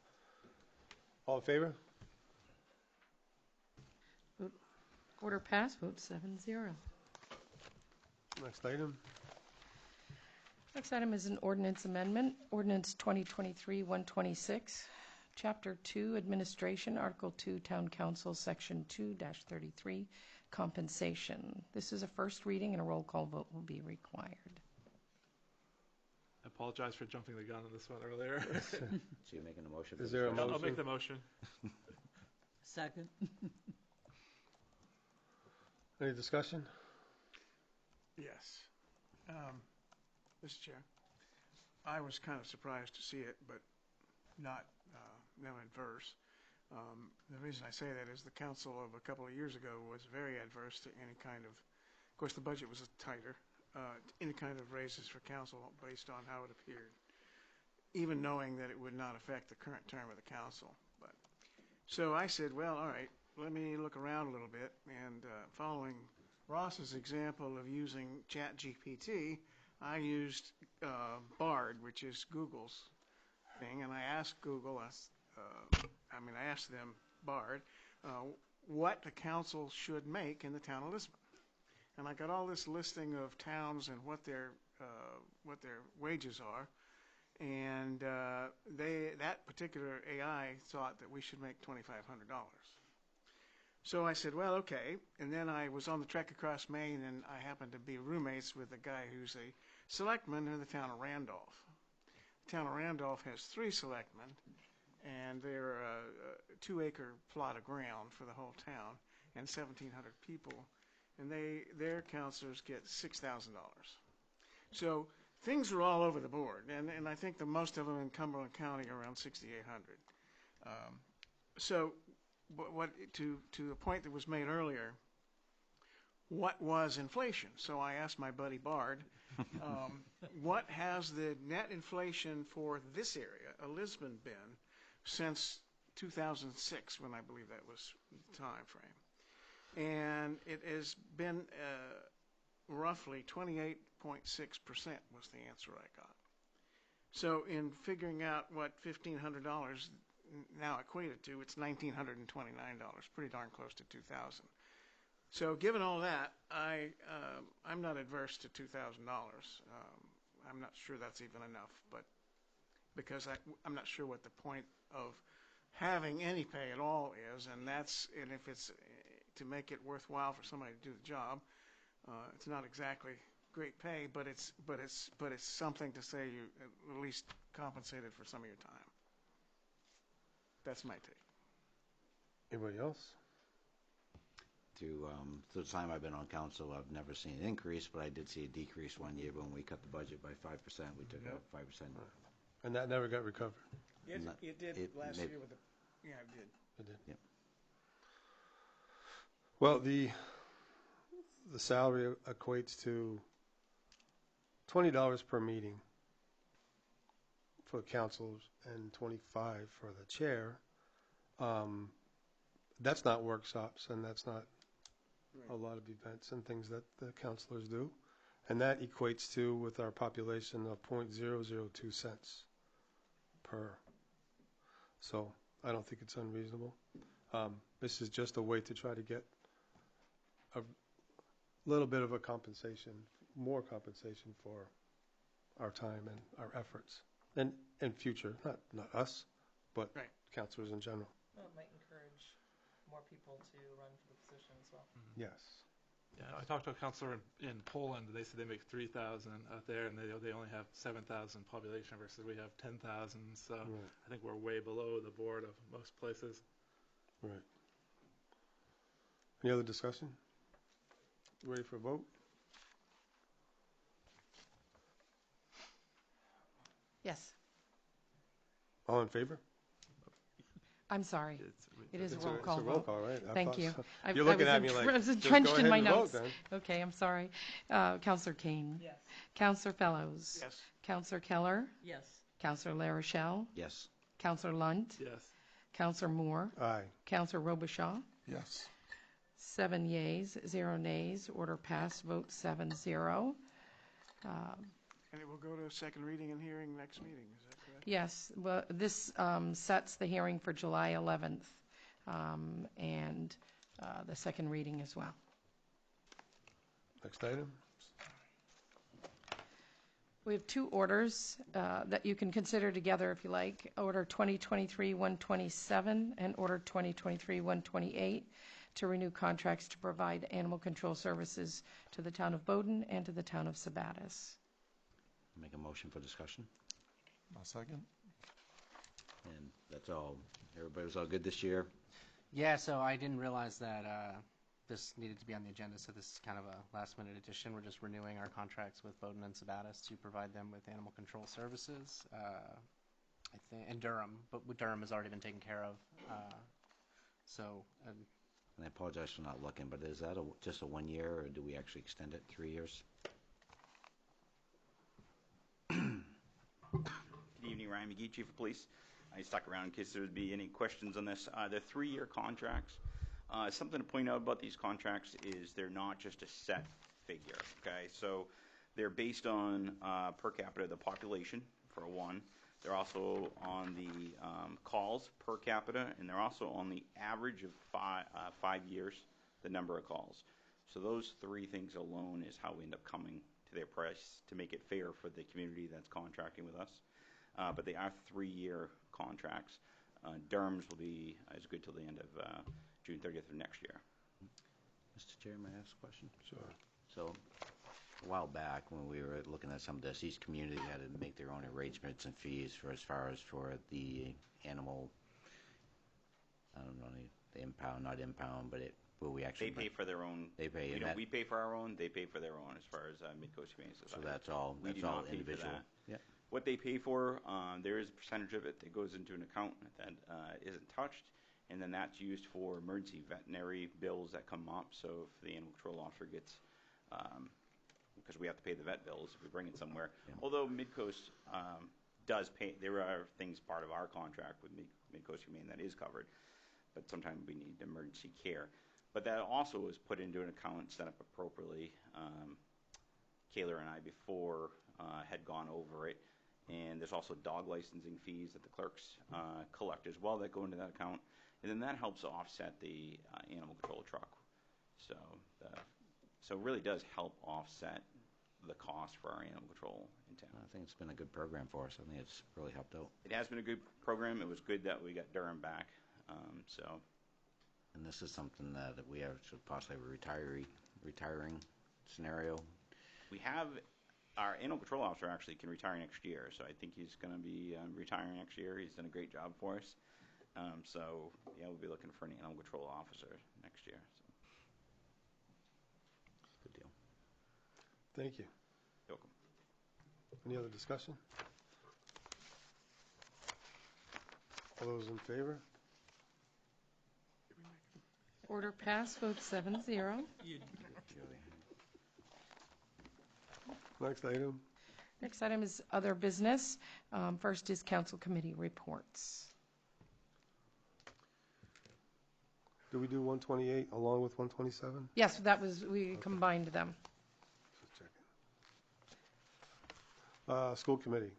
All in favor? Order passed, vote 7-0. Next item. Next item is an ordinance amendment, ordinance 2023-126, Chapter 2, Administration, Article 2, Town Council, Section 2-33, Compensation. This is a first reading and a roll call vote will be required. I apologize for jumping the gun on this one earlier. So you're making a motion? for Is there a discussion? I'll make the motion. Second. Any discussion? Yes. Mr. Chair, I was kind of surprised to see it, but not adverse. The reason I say that is the council of a couple of years ago was very adverse to any kind of course, the budget was tighter, any kind of raises for council based on how it appeared, even knowing that it would not affect the current term of the council. But so I said, well, all right, let me look around a little bit, and following Ross's example of using ChatGPT, I used Bard, which is Google's thing, and I asked Google, I asked them, Bard, what the council should make in the town of Lisbon. And I got all this listing of towns and what their wages are, and that particular AI thought that we should make $2,500. So I said, well, okay. And then I was on the trek across Maine, and I happened to be roommates with a guy who's a selectman in the town of Randolph. The town of Randolph has 3 selectmen, and they're a 2-acre plot of ground for the whole town, and 1,700 people. And their counselors get $6,000. So things are all over the board, and I think the most of them in Cumberland County are around 6,800. So, what to the point that was made earlier, what was inflation? So I asked my buddy Bard, what has the net inflation for this area, Lisbon, been since 2006, when I believe that was the time frame? And it has been roughly 28.6% was the answer I got. So in figuring out what $1,500 now equated to, it's $1,929, pretty darn close to $2,000. So given all that, I'm not adverse to $2,000. I'm not sure that's even enough, but because I'm not sure what the point of having any pay at all is, and if it's to make it worthwhile for somebody to do the job, it's not exactly great pay, but it's something to say you at least compensated for some of your time. That's my take. Anybody else? Through the time I've been on council, I've never seen an increase, but I did see a decrease one year when we cut the budget by 5%. We took out 5%. And that never got recovered. It did last year with it did. It did. Yep. Well, the salary equates to $20 per meeting for councils and $25 for the chair. That's not workshops, and that's not a lot of events and things that the councilors do. And that equates to, with our population, of 0.002 cents per. So I don't think it's unreasonable. This is just a way to try to get a little bit of a compensation, more compensation for our time and our efforts. And in future, not us, but councilors in general. Well, it might encourage more people to run for the position as well. Yes. Yeah, I talked to a counselor in Poland. They said they make 3,000 out there, and they only have 7,000 population versus we have 10,000. So I think we're way below the board of most places. Right. Any other discussion? Ready for a vote? Yes. All in favor? I'm sorry. It is a roll call It's a roll vote. call, right? Thank you. You're looking at me like, I was just go entrenched in ahead my and notes. vote then. Okay, I'm sorry. Counselor Kane. Yes. Counselor Fellows. Yes. Counselor Keller. Yes. Counselor LaRochelle. Yes. Counselor Lunt. Yes. Counselor Moore. Aye. Counselor Robichaud. Yes. 7 yeas, 0 nays. Order passed. Vote 7-0. And it will go to second reading and hearing next meeting, is that correct? Yes, well, this sets the hearing for July 11th and the second reading as well. Next item. We have two orders that you can consider together if you like. Order 2023-127 and Order 2023-128 to renew contracts to provide animal control services to the town of Bowdoin and to the town of Sabattis. Make a motion for discussion. I'll second. And that's all. Everybody was all good this year? Yeah, so I didn't realize that this needed to be on the agenda, so this is kind of a last-minute addition. We're just renewing our contracts with Bowdoin and Sabattis to provide them with animal control services. I think, and Durham, but Durham has already been taken care of. And I apologize for not looking, but is that just a 1 year, or do we actually extend it 3 years? Good evening, Ryan McGee, Chief of Police. I stuck around in case there would be any questions on this. They're 3-year contracts. Something to point out about these contracts is they're not just a set figure, okay? So they're based on per capita, the population, for one. They're also on the calls per capita, and they're also on the average of 5 years, the number of calls. So those three things alone is how we end up coming to their price to make it fair for the community that's contracting with us. But they are 3-year contracts. Durham's will be as good till the end of June 30th of next year. Mr. Chair, may I ask a question? Sure. So, a while back when we were looking at some of this, each community had to make their own arrangements and fees for as far as for the animal, I don't know, the impound, not impound, but will we actually... They pay for their own. They pay. We pay for our own, they pay for their own as far as Mid-Coast Humane Society. So that's all We do not pay for individual. that. Yeah. What they pay for, there is a percentage of it that goes into an account that isn't touched, and then that's used for emergency veterinary bills that come up. So if the animal control officer gets, because we have to pay the vet bills if we bring it somewhere. Yeah. Although Mid-Coast does pay, there are things part of our contract with Mid-Coast Humane that is covered, but sometimes we need emergency care. But that also is put into an account set up appropriately. Kayla and I before had gone over it. And there's also dog licensing fees that the clerks collect as well that go into that account. And then that helps offset the animal control truck. So it really does help offset the cost for our animal control in town. I think it's been a good program for us. I think it's really helped out. It has been a good program. It was good that we got Durham back. And this is something that we have possibly have a retiring scenario. We have... Our animal control officer actually can retire next year, so I think he's going to be retiring next year. He's done a great job for us. So, yeah, we'll be looking for an animal control officer next year. So. Good deal. Thank you. You're welcome. Any other discussion? All those in favor? Order passed, vote 7-0. Next item. Next item is other business. First is council committee reports. Do we do 128 along with 127? Yes, we combined them. Just checking. School committee.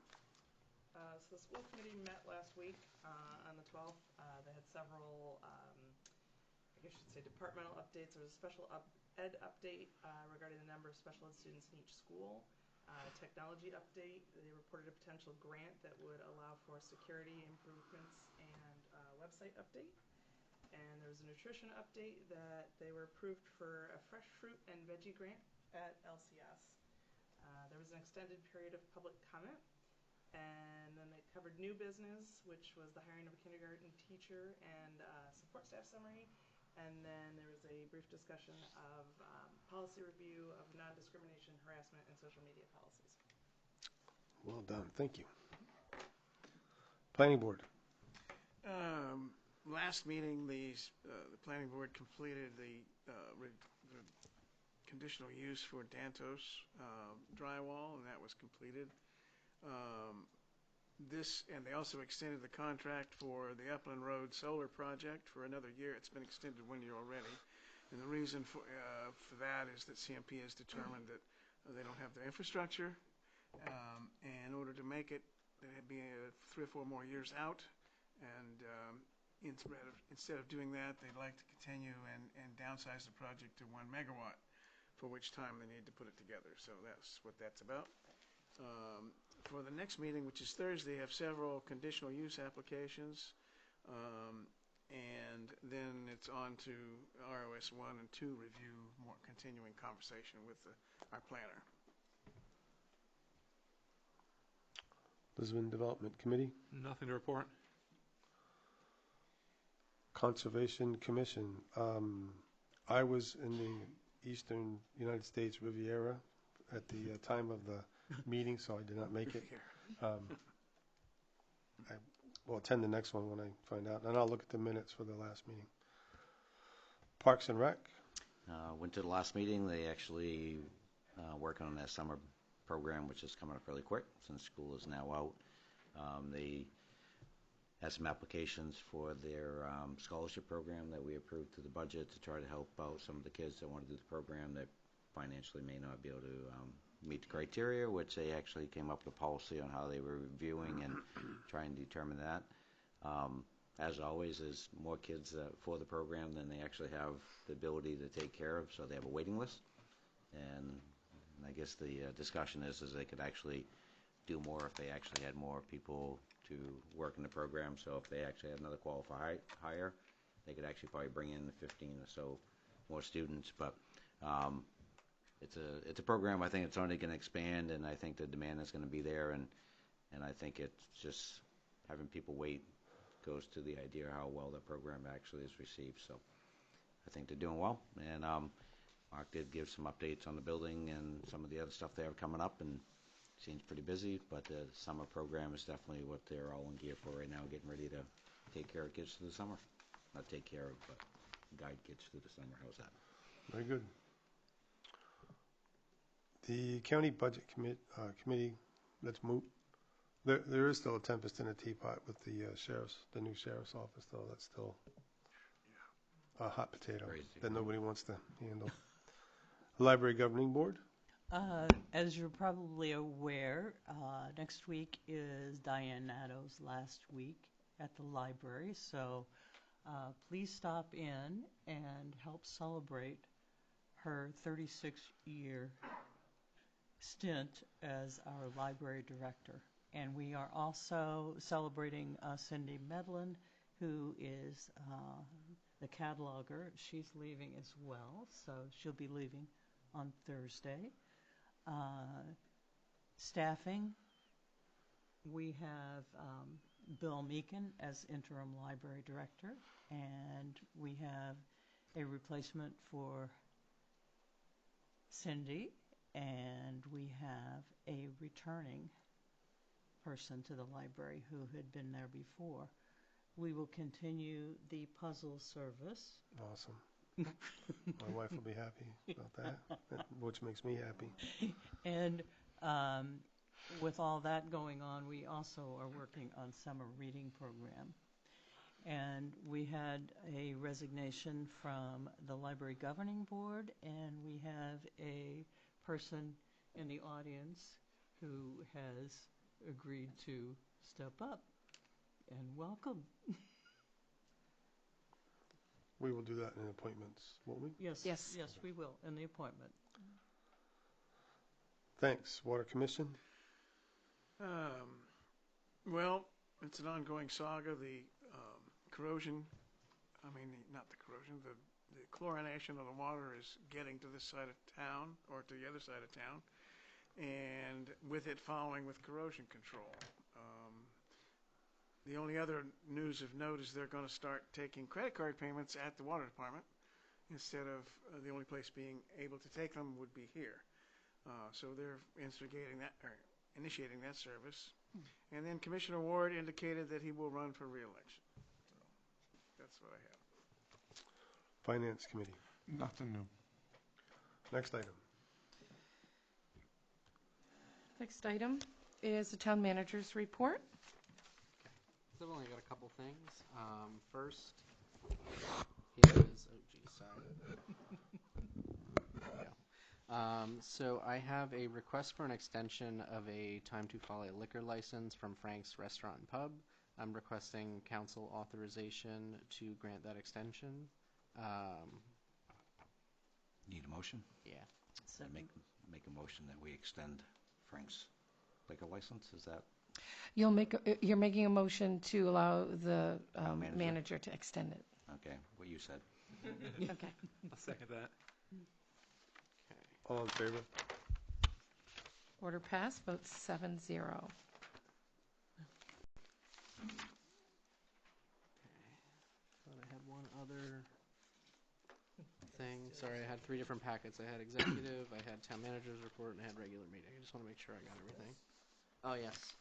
So the school committee met last week on the 12th. They had several, I guess you should say, departmental updates. There was a special ed update regarding the number of special ed students in each school. Technology update. They reported a potential grant that would allow for security improvements and website update. And there was a nutrition update that they were approved for a fresh fruit and veggie grant at LCS. There was an extended period of public comment. And then they covered new business, which was the hiring of a kindergarten teacher and support staff summary. And then there was a brief discussion of policy review of non-discrimination, harassment, and social media policies. Well done. Thank you. Planning board. Last meeting, the planning board completed the conditional use for Dantos drywall, and that was completed. And they also extended the contract for the Upland Road solar project for another year. It's been extended 1 year already. And the reason for that is that CMP has determined that they don't have the infrastructure. And in order to make it, they'd be 3 or 4 more years out. And instead of doing that, they'd like to continue and downsize the project to 1 megawatt, for which time they need to put it together. So that's what that's about. For the next meeting, which is Thursday, have several conditional use applications. And then it's on to ROS 1 and 2 review, more continuing conversation with our planner. Lisbon Development Committee, Nothing to report. Conservation Commission. I was in the eastern United States Riviera at the time of the meeting, so I did not make it. I will attend the next one when I find out, and I'll look at the minutes for the last meeting. Parks and Rec. Went to the last meeting. They actually working on their summer program, which is coming up really quick since school is now out. They had some applications for their scholarship program that we approved through the budget to try to help out some of the kids that want to do the program that financially may not be able to meet the criteria, which they actually came up with a policy on how they were reviewing and trying to determine that. As always, there's more kids for the program than they actually have the ability to take care of, so they have a waiting list. And I guess the discussion is they could actually do more if they actually had more people to work in the program. So if they actually had another qualified hire, they could actually probably bring in 15 or so more students. But it's a program. I think it's only going to expand, and I think the demand is going to be there. And I think it's just having people wait goes to the idea how well the program actually is received. So I think they're doing well. And Mark did give some updates on the building and some of the other stuff they have coming up, and seems pretty busy. But the summer program is definitely what they're all in gear for right now, getting ready to take care of kids through the summer. Not take care of, but guide kids through the summer. How's that? Very good. The County Budget Committee, let's move. There is still a tempest in a teapot with the new sheriff's office, though. That's still a hot potato that nobody wants to handle. Library Governing Board. As you're probably aware, next week is Diane Natto's last week at the library, so please stop in and help celebrate her 36-year stint as our library director. And we are also celebrating Cindy Medlin, who is the cataloger. She's leaving as well, so she'll be leaving on Thursday. Staffing, we have Bill Meakin as interim library director, and we have a replacement for Cindy, and we have a returning person to the library who had been there before. We will continue the puzzle service. Awesome. My wife will be happy about that, which makes me happy. And with all that going on, we also are working on summer reading program. And we had a resignation from the Library Governing Board, and we have a person in the audience who has agreed to step up. And welcome. We will do that in appointments, won't we? Yes, we will, in the appointment. Thanks. Water Commission? Well, it's an ongoing saga. The corrosion, not the corrosion, the chlorination of the water is getting to this side of town, or to the other side of town, and with it following with corrosion control. The only other news of note is they're going to start taking credit card payments at the water department instead of the only place being able to take them would be here. So they're instigating that, or initiating that service. And then Commissioner Ward indicated that he will run for re-election. So that's what I have. Finance Committee? Nothing new. Next item. Next item is the town manager's report. So I've only got a couple things. First is, so I have a request for an extension of a time to file a liquor license from Frank's Restaurant and Pub. I'm requesting council authorization to grant that extension. Need a motion? Yeah. I make a motion that we extend Frank's liquor license, is that? You're making a motion to allow the Manager. manager to extend it. Okay, what you said. Okay. I'll second that. All in favor? Order passed, vote 7-0. Thought I had one other thing. Sorry, I had 3 different packets. I had executive, I had town manager's report, and I had regular meeting. I just want to make sure I got everything. Oh, yes.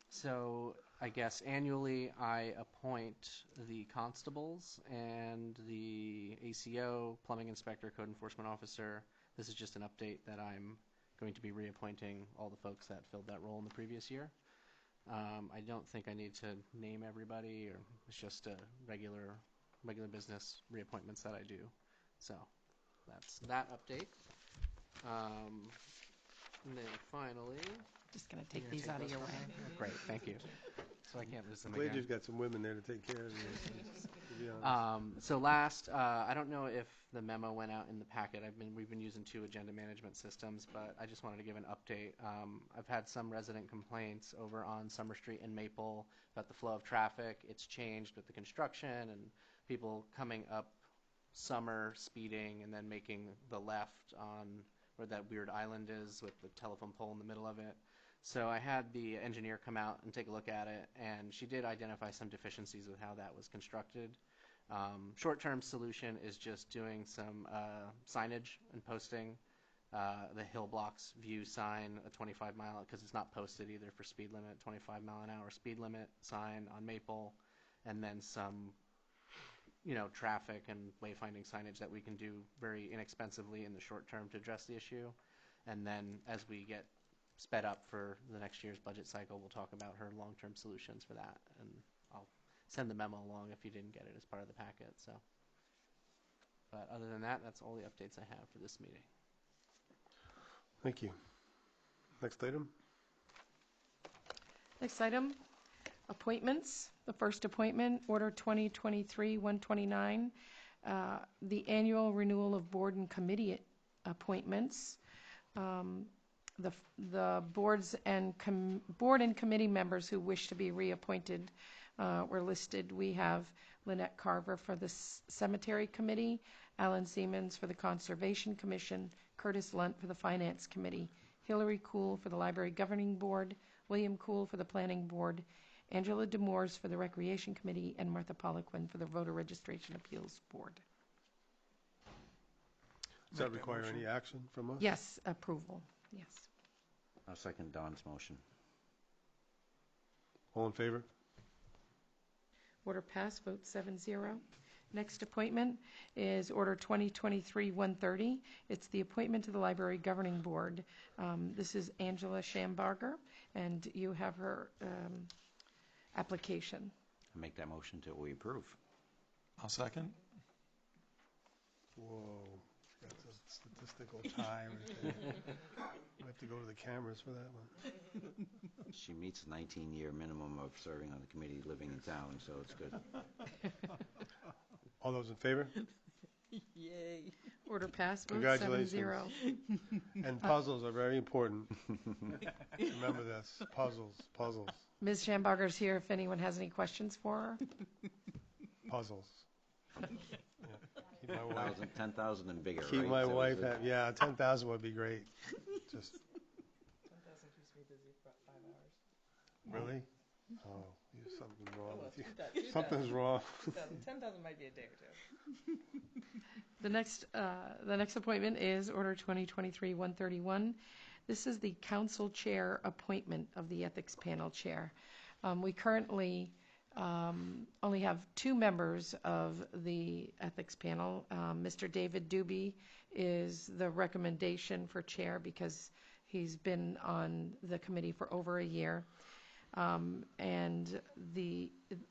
So I guess annually I appoint the constables and the ACO, plumbing inspector, code enforcement officer. This is just an update that I'm going to be reappointing all the folks that filled that role in the previous year. I don't think I need to name everybody, or it's just a regular business reappointments that I do. So that's that update. And then finally, Just going to take these out of your way. great, thank you. So I can't lose them Glad again. you've got some women there to take care of you, to be honest. So last, I don't know if the memo went out in the packet. We've been using 2 agenda management systems, but I just wanted to give an update. I've had some resident complaints over on Summer Street and Maple about the flow of traffic. It's changed with the construction and people coming up Summer, speeding, and then making the left on where that weird island is with the telephone pole in the middle of it. So I had the engineer come out and take a look at it, and she did identify some deficiencies with how that was constructed. Short-term solution is just doing some signage and posting the Hill Blocks view sign, a 25 mile, because it's not posted either for speed limit, 25 mile an hour speed limit sign on Maple, and then some, traffic and wayfinding signage that we can do very inexpensively in the short term to address the issue. And then as we get sped up for the next year's budget cycle, we'll talk about her long-term solutions for that. And I'll send the memo along if you didn't get it as part of the packet. So, but other than that, that's all the updates I have for this meeting. Thank you. Next item? Next item, appointments. The first appointment, Order 2023-129, the annual renewal of board and committee appointments. The board and committee members who wish to be reappointed were listed. We have Lynette Carver for the Cemetery Committee, Alan Siemens for the Conservation Commission, Curtis Lunt for the Finance Committee, Hillary Cool for the Library Governing Board, William Cool for the Planning Board, Angela Demores for the Recreation Committee, and Martha Poliquin for the Voter Registration Appeals Board. Does that require any action from us? Yes, approval, yes. I'll second Don's motion. All in favor? Order passed, vote 7-0. Next appointment is Order 2023-130. It's the appointment to the Library Governing Board. This is Angela Schambarger, and you have her application. I make that motion till we approve. I'll second. Whoa, that's a statistical tie right there. We have to go to the cameras for that one. She meets the 19-year minimum of serving on the committee living in town, so it's good. All those in favor? Yay. Order passed, vote Congratulations. 7-0. And puzzles are very important. Remember this, puzzles. Ms. Schambarger's here if anyone has any questions for her. Puzzles. Yeah. Keep my wife, 10,000 and bigger, keep right? my Is that what wife it is? happy. Yeah, 10,000 would be great. Just 10,000 keeps me busy for about 5 hours. really? Oh, there's something wrong Well, with you. 2,000. Something's wrong. 10,000 might be a day or two. The next appointment is Order 2023-131. This is the council chair appointment of the ethics panel chair. We currently only have 2 members of the ethics panel. Mr. David Doobie is the recommendation for chair because he's been on the committee for over a year. And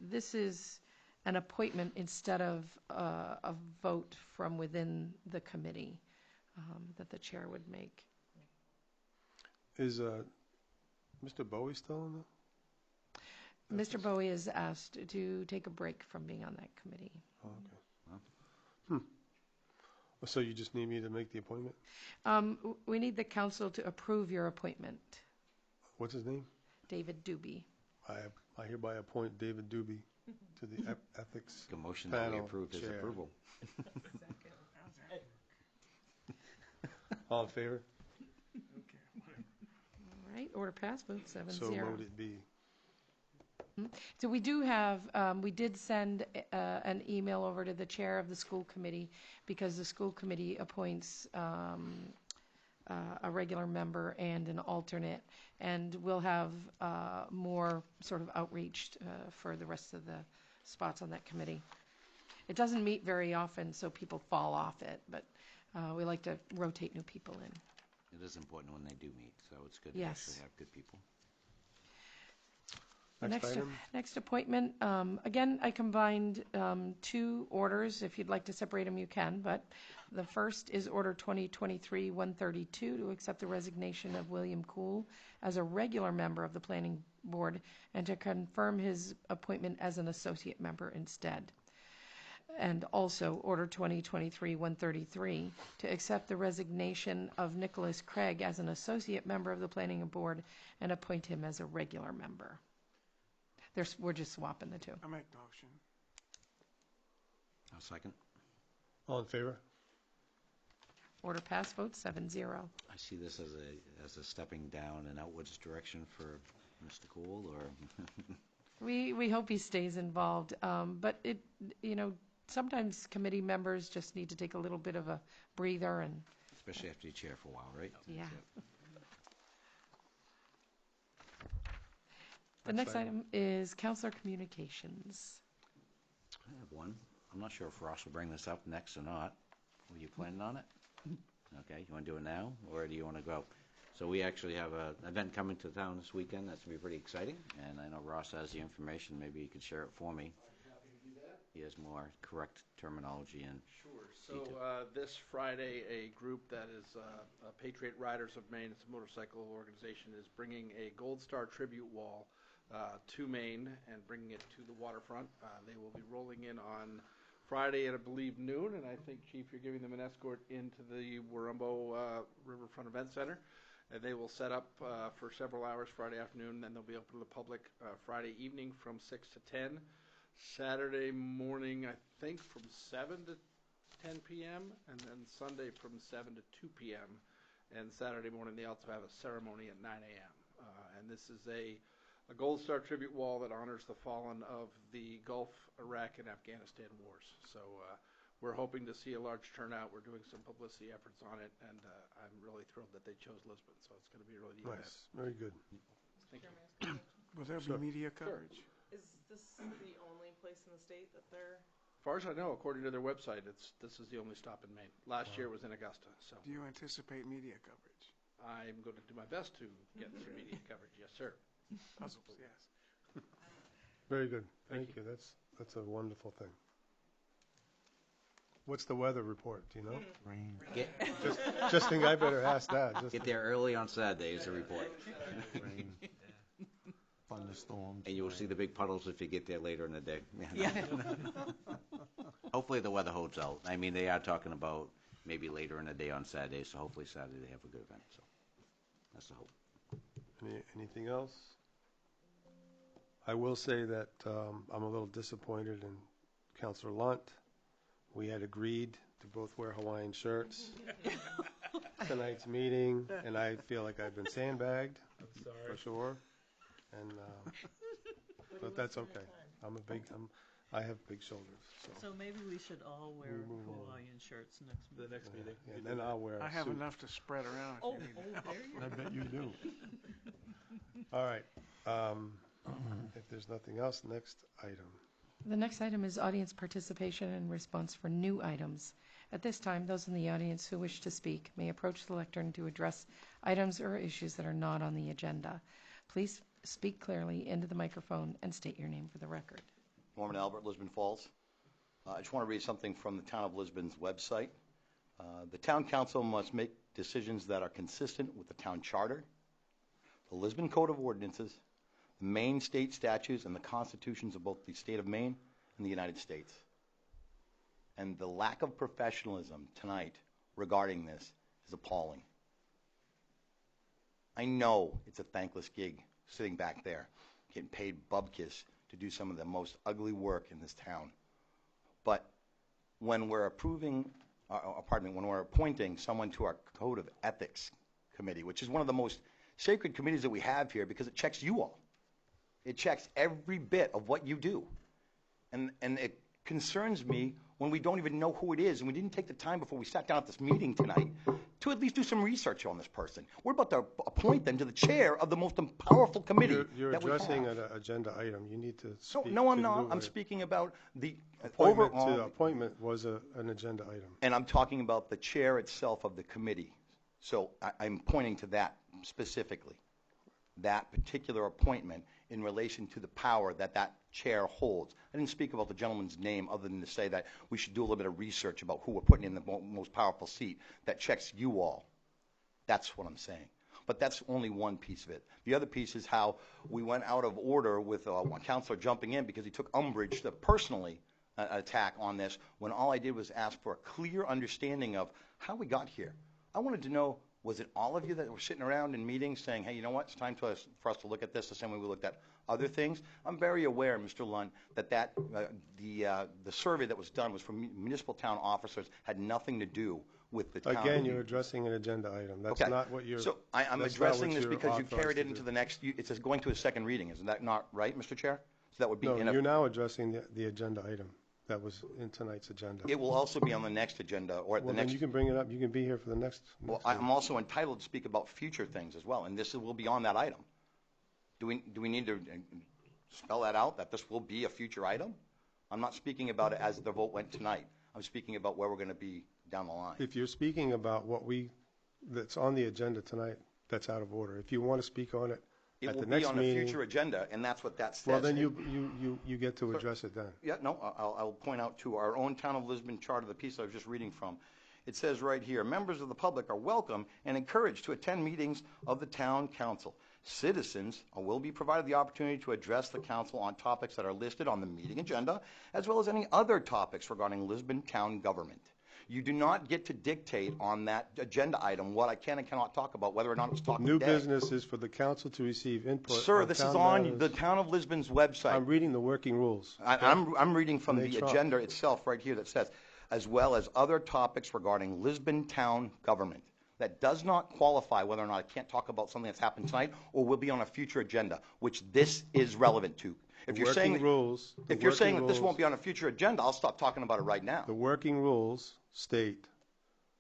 this is an appointment instead of a vote from within the committee that the chair would make. Is Mr. Bowie still in the? Mr. Bowie is asked to take a break from being on that committee. Oh, okay. So you just need me to make the appointment? We need the council to approve your appointment. What's his name? David Doobie. I hereby appoint David Doobie to the Ethics A motion that we Panel approve his chair. approval. All in favor? All right, order passed, vote 7-0. So vote it be. So we do have, we did send an email over to the chair of the school committee because the school committee appoints a regular member and an alternate, and we'll have more sort of outreach for the rest of the spots on that committee. It doesn't meet very often, so people fall off it, but we like to rotate new people in. It is important when they do meet, so it's good to Yes. actually have good people. Next appointment, again, I combined two orders. If you'd like to separate them, you can, but the first is Order 2023-132 to accept the resignation of William Cool as a regular member of the Planning Board and to confirm his appointment as an associate member instead. And also Order 2023-133 to accept the resignation of Nicholas Craig as an associate member of the Planning Board and appoint him as a regular member. We're just swapping the two. I make the motion. I'll second. All in favor? Order passed, vote 7-0. I see this as a stepping down and outwards direction for Mr. Cool, or? We hope he stays involved, but sometimes committee members just need to take a little bit of a breather and. Especially after you chair for a while, right? Yeah. The next item is Councilor Communications. I have one. I'm not sure if Ross will bring this up next or not. Were you planning on it? Okay, you want to do it now, or do you want to go? So we actually have an event coming to town this weekend that's going to be pretty exciting, and I know Ross has the information. Maybe he could share it for me. Happy to do that. He has more correct terminology and Sure. So this Friday, a group that is Patriot Riders of Maine, it's a motorcycle organization, is bringing a Gold Star tribute wall to Maine and bringing it to the waterfront. They will be rolling in on Friday at, I believe, noon, and I think, Chief, you're giving them an escort into the Warumbo Riverfront Event Center. And they will set up for several hours Friday afternoon, then they'll be open to the public Friday evening from 6 to 10. Saturday morning, I think, from 7 to 10 p.m., and then Sunday from 7 to 2 p.m. And Saturday morning, they also have a ceremony at 9 a.m. And this is a Gold Star tribute wall that honors the fallen of the Gulf, Iraq, and Afghanistan wars. So we're hoping to see a large turnout. We're doing some publicity efforts on it, and I'm really thrilled that they chose Lisbon. So it's going to be a really neat event. Nice, very good. Thank you. Will there be media coverage? Is this the only place in the state that they're? As far as I know, according to their website, this is the only stop in Maine. Last year it was in Augusta. So Do you anticipate media coverage? I'm going to do my best to get some media coverage. Yes, sir. Puzzles, yes. Very good. Thank you. That's a wonderful thing. What's the weather report? Do you know? Rain. Just think I better ask that. get there early on Saturday is the report. Rain. Thunderstorms. And you will see the big puddles if you get there later in the day. Yeah. Hopefully the weather holds out. I mean, they are talking about maybe later in the day on Saturday, so hopefully Saturday they have a good event. So that's the hope. Anything else? I will say that I'm a little disappointed in Councilor Lunt. We had agreed to both wear Hawaiian shirts tonight's meeting, and I feel like I've been sandbagged for sure. And but that's okay. I have big shoulders. So maybe we should all wear Hawaiian shirts next The week. next meeting. Yeah, and then I'll wear a I have suit. enough to spread around if Oh, you need it. there you I go. bet you do. All right. If there's nothing else, next item. The next item is audience participation and response for new items. At this time, those in the audience who wish to speak may approach the lectern to address items or issues that are not on the agenda. Please speak clearly into the microphone and state your name for the record. Norman Albert, Lisbon Falls. I just want to read something from the Town of Lisbon's website. The Town Council must make decisions that are consistent with the Town Charter, the Lisbon Code of Ordinances, the Maine state statutes, and the constitutions of both the state of Maine and the United States. And the lack of professionalism tonight regarding this is appalling. I know it's a thankless gig sitting back there, getting paid bubkiss to do some of the most ugly work in this town. But when we're when we're appointing someone to our Code of Ethics Committee, which is one of the most sacred committees that we have here because it checks you all. It checks every bit of what you do. And it concerns me when we don't even know who it is, and we didn't take the time before we sat down at this meeting tonight to at least do some research on this person. We're about to appoint them to the chair of the most powerful committee You're that we have. addressing an agenda item. You need to speak. No, I'm to the not. new I'm item. speaking about the Appointment overall. to appointment was an agenda item. And I'm talking about the chair itself of the committee. So I'm pointing to that specifically, that particular appointment in relation to the power that that chair holds. I didn't speak about the gentleman's name other than to say that we should do a little bit of research about who we're putting in the most powerful seat that checks you all. That's what I'm saying. But that's only one piece of it. The other piece is how we went out of order with one counselor jumping in because he took umbrage to personally attack on this when all I did was ask for a clear understanding of how we got here. I wanted to know, was it all of you that were sitting around in meetings saying, hey, you know what, it's time for us to look at this the same way we looked at other things? I'm very aware, Mr. Lund, that the survey that was done was from municipal town officers, had nothing to do with the town. Again, you're addressing an agenda item. That's Okay. not what you're. So I'm that's not addressing what this you're because you authorized carried to it into do. the next, it's going to a second reading. Isn't that not right, Mr. Chair? So that would be No, in a. you're now addressing the agenda item that was in tonight's agenda. It will also be on the next agenda or at Well, the then next. you can bring it up. You can be here for the next. Well, I'm also entitled to speak about future things as well, and this will be on that item. Do we need to spell that out, that this will be a future item? I'm not speaking about it as the vote went tonight. I'm speaking about where we're going to be down the line. If you're speaking about that's on the agenda tonight, that's out of order. If you want to speak on it It at will the be next on a meeting. future agenda, and that's what that says. Well, then you get to address it then. Yeah, no, I'll point out to our own Town of Lisbon Charter, the piece I was just reading from. It says right here, members of the public are welcome and encouraged to attend meetings of the town council. Citizens will be provided the opportunity to address the council on topics that are listed on the meeting agenda, as well as any other topics regarding Lisbon town government. You do not get to dictate on that agenda item what I can and cannot talk about, whether or not it's talking New today. business is for the council to receive input. Sir, this is on matters. the Town of Lisbon's website. I'm reading the working rules. I'm reading from They the trump. agenda itself right here that says, as well as other topics regarding Lisbon town government. That does not qualify whether or not I can't talk about something that's happened tonight or will be on a future agenda, which this is relevant to. If you're saying that this won't be on a future agenda, I'll stop talking about it right now. The working rules state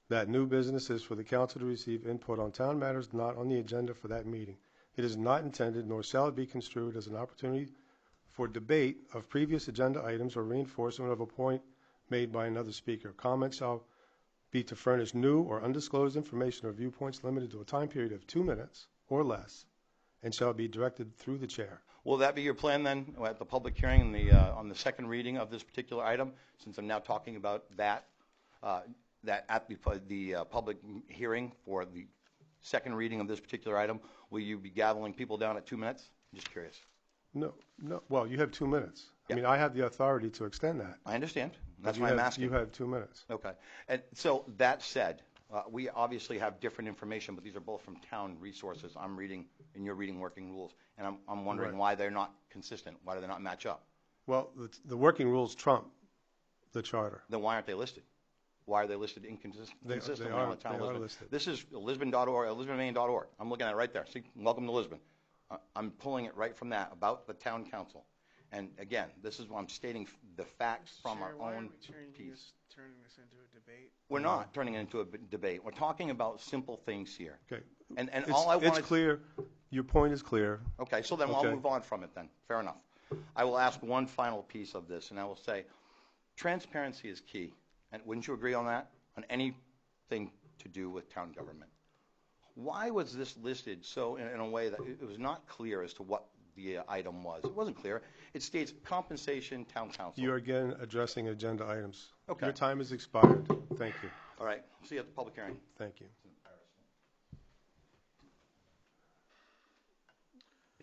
that new business is for the council to receive input on town matters not on the agenda for that meeting. It is not intended, nor shall it be construed as an opportunity for debate of previous agenda items or reinforcement of a point made by another speaker. Comments shall be to furnish new or undisclosed information or viewpoints limited to a time period of 2 minutes or less and shall be directed through the chair. Will that be your plan then at the public hearing on the second reading of this particular item, since I'm now talking about that at the public hearing for the second reading of this particular item, will you be gathering people down at 2 minutes? I'm just curious. No. Well, you have 2 minutes. Yeah. I mean, I have the authority to extend that. I understand. That's You why I'm have- asking. You have 2 minutes. Okay. And so that said, we obviously have different information, but these are both from town resources. I'm reading, and you're reading working rules. And I'm wondering Right. why they're not consistent. Why do they not match up? Well, the working rules trump the charter. Then why aren't they listed? Why are they listed inconsistently on the town of they are Lisbon? listed. This is lisbon.org, lisbonmaine.org. I'm looking at it right there. See, welcome to Lisbon. I'm pulling it right from that, about the town council. And again, this is what I'm stating the facts from Chair, our why are own we turning piece. this into a debate? We're not turning it into a debate. We're talking about simple things here. Okay. And It's- all I want It's clear. Your point is clear. Okay, so then I'll Okay. move on from it then. Fair enough. I will ask one final piece of this, and I will say, transparency is key. And wouldn't you agree on that? On anything to do with town government. Why was this listed so in a way that it was not clear as to what the item was? It wasn't clear. It states compensation, town council. You're again addressing agenda items. Okay. Your time has expired. Thank you. All right, see you at the public hearing. Thank you.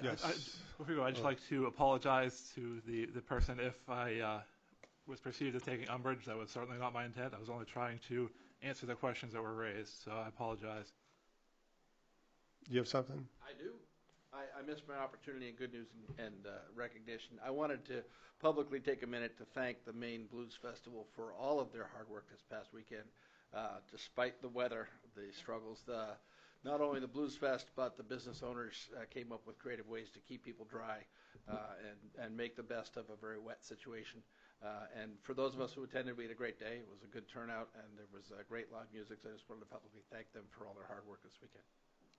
Yeah, Yes. Before we go, I'd just like to apologize to the person if I was perceived as taking umbrage. That was certainly not my intent. I was only trying to answer the questions that were raised, so I apologize. You have something? I do. I missed my opportunity in good news and recognition. I wanted to publicly take a minute to thank the Maine Blues Festival for all of their hard work this past weekend. Despite the weather, the struggles, not only the Blues Fest, but the business owners came up with creative ways to keep people dry and make the best of a very wet situation. And for those of us who attended, we had a great day. It was a good turnout, and there was great live music. So I just wanted to publicly thank them for all their hard work this weekend.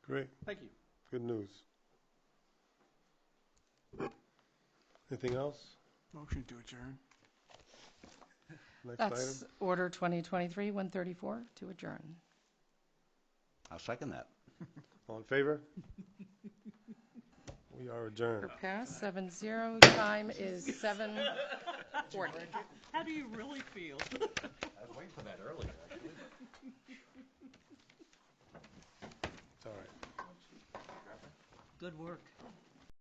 Great. Thank you. Good news. Anything else? Motion to adjourn. Next item? That's Order 2023-134 to adjourn. I'll second that. All in favor? We are adjourned. For pass, 7-0. Time is 7:40. How do you really feel? I was waiting for that earlier, actually. It's all right. Good work.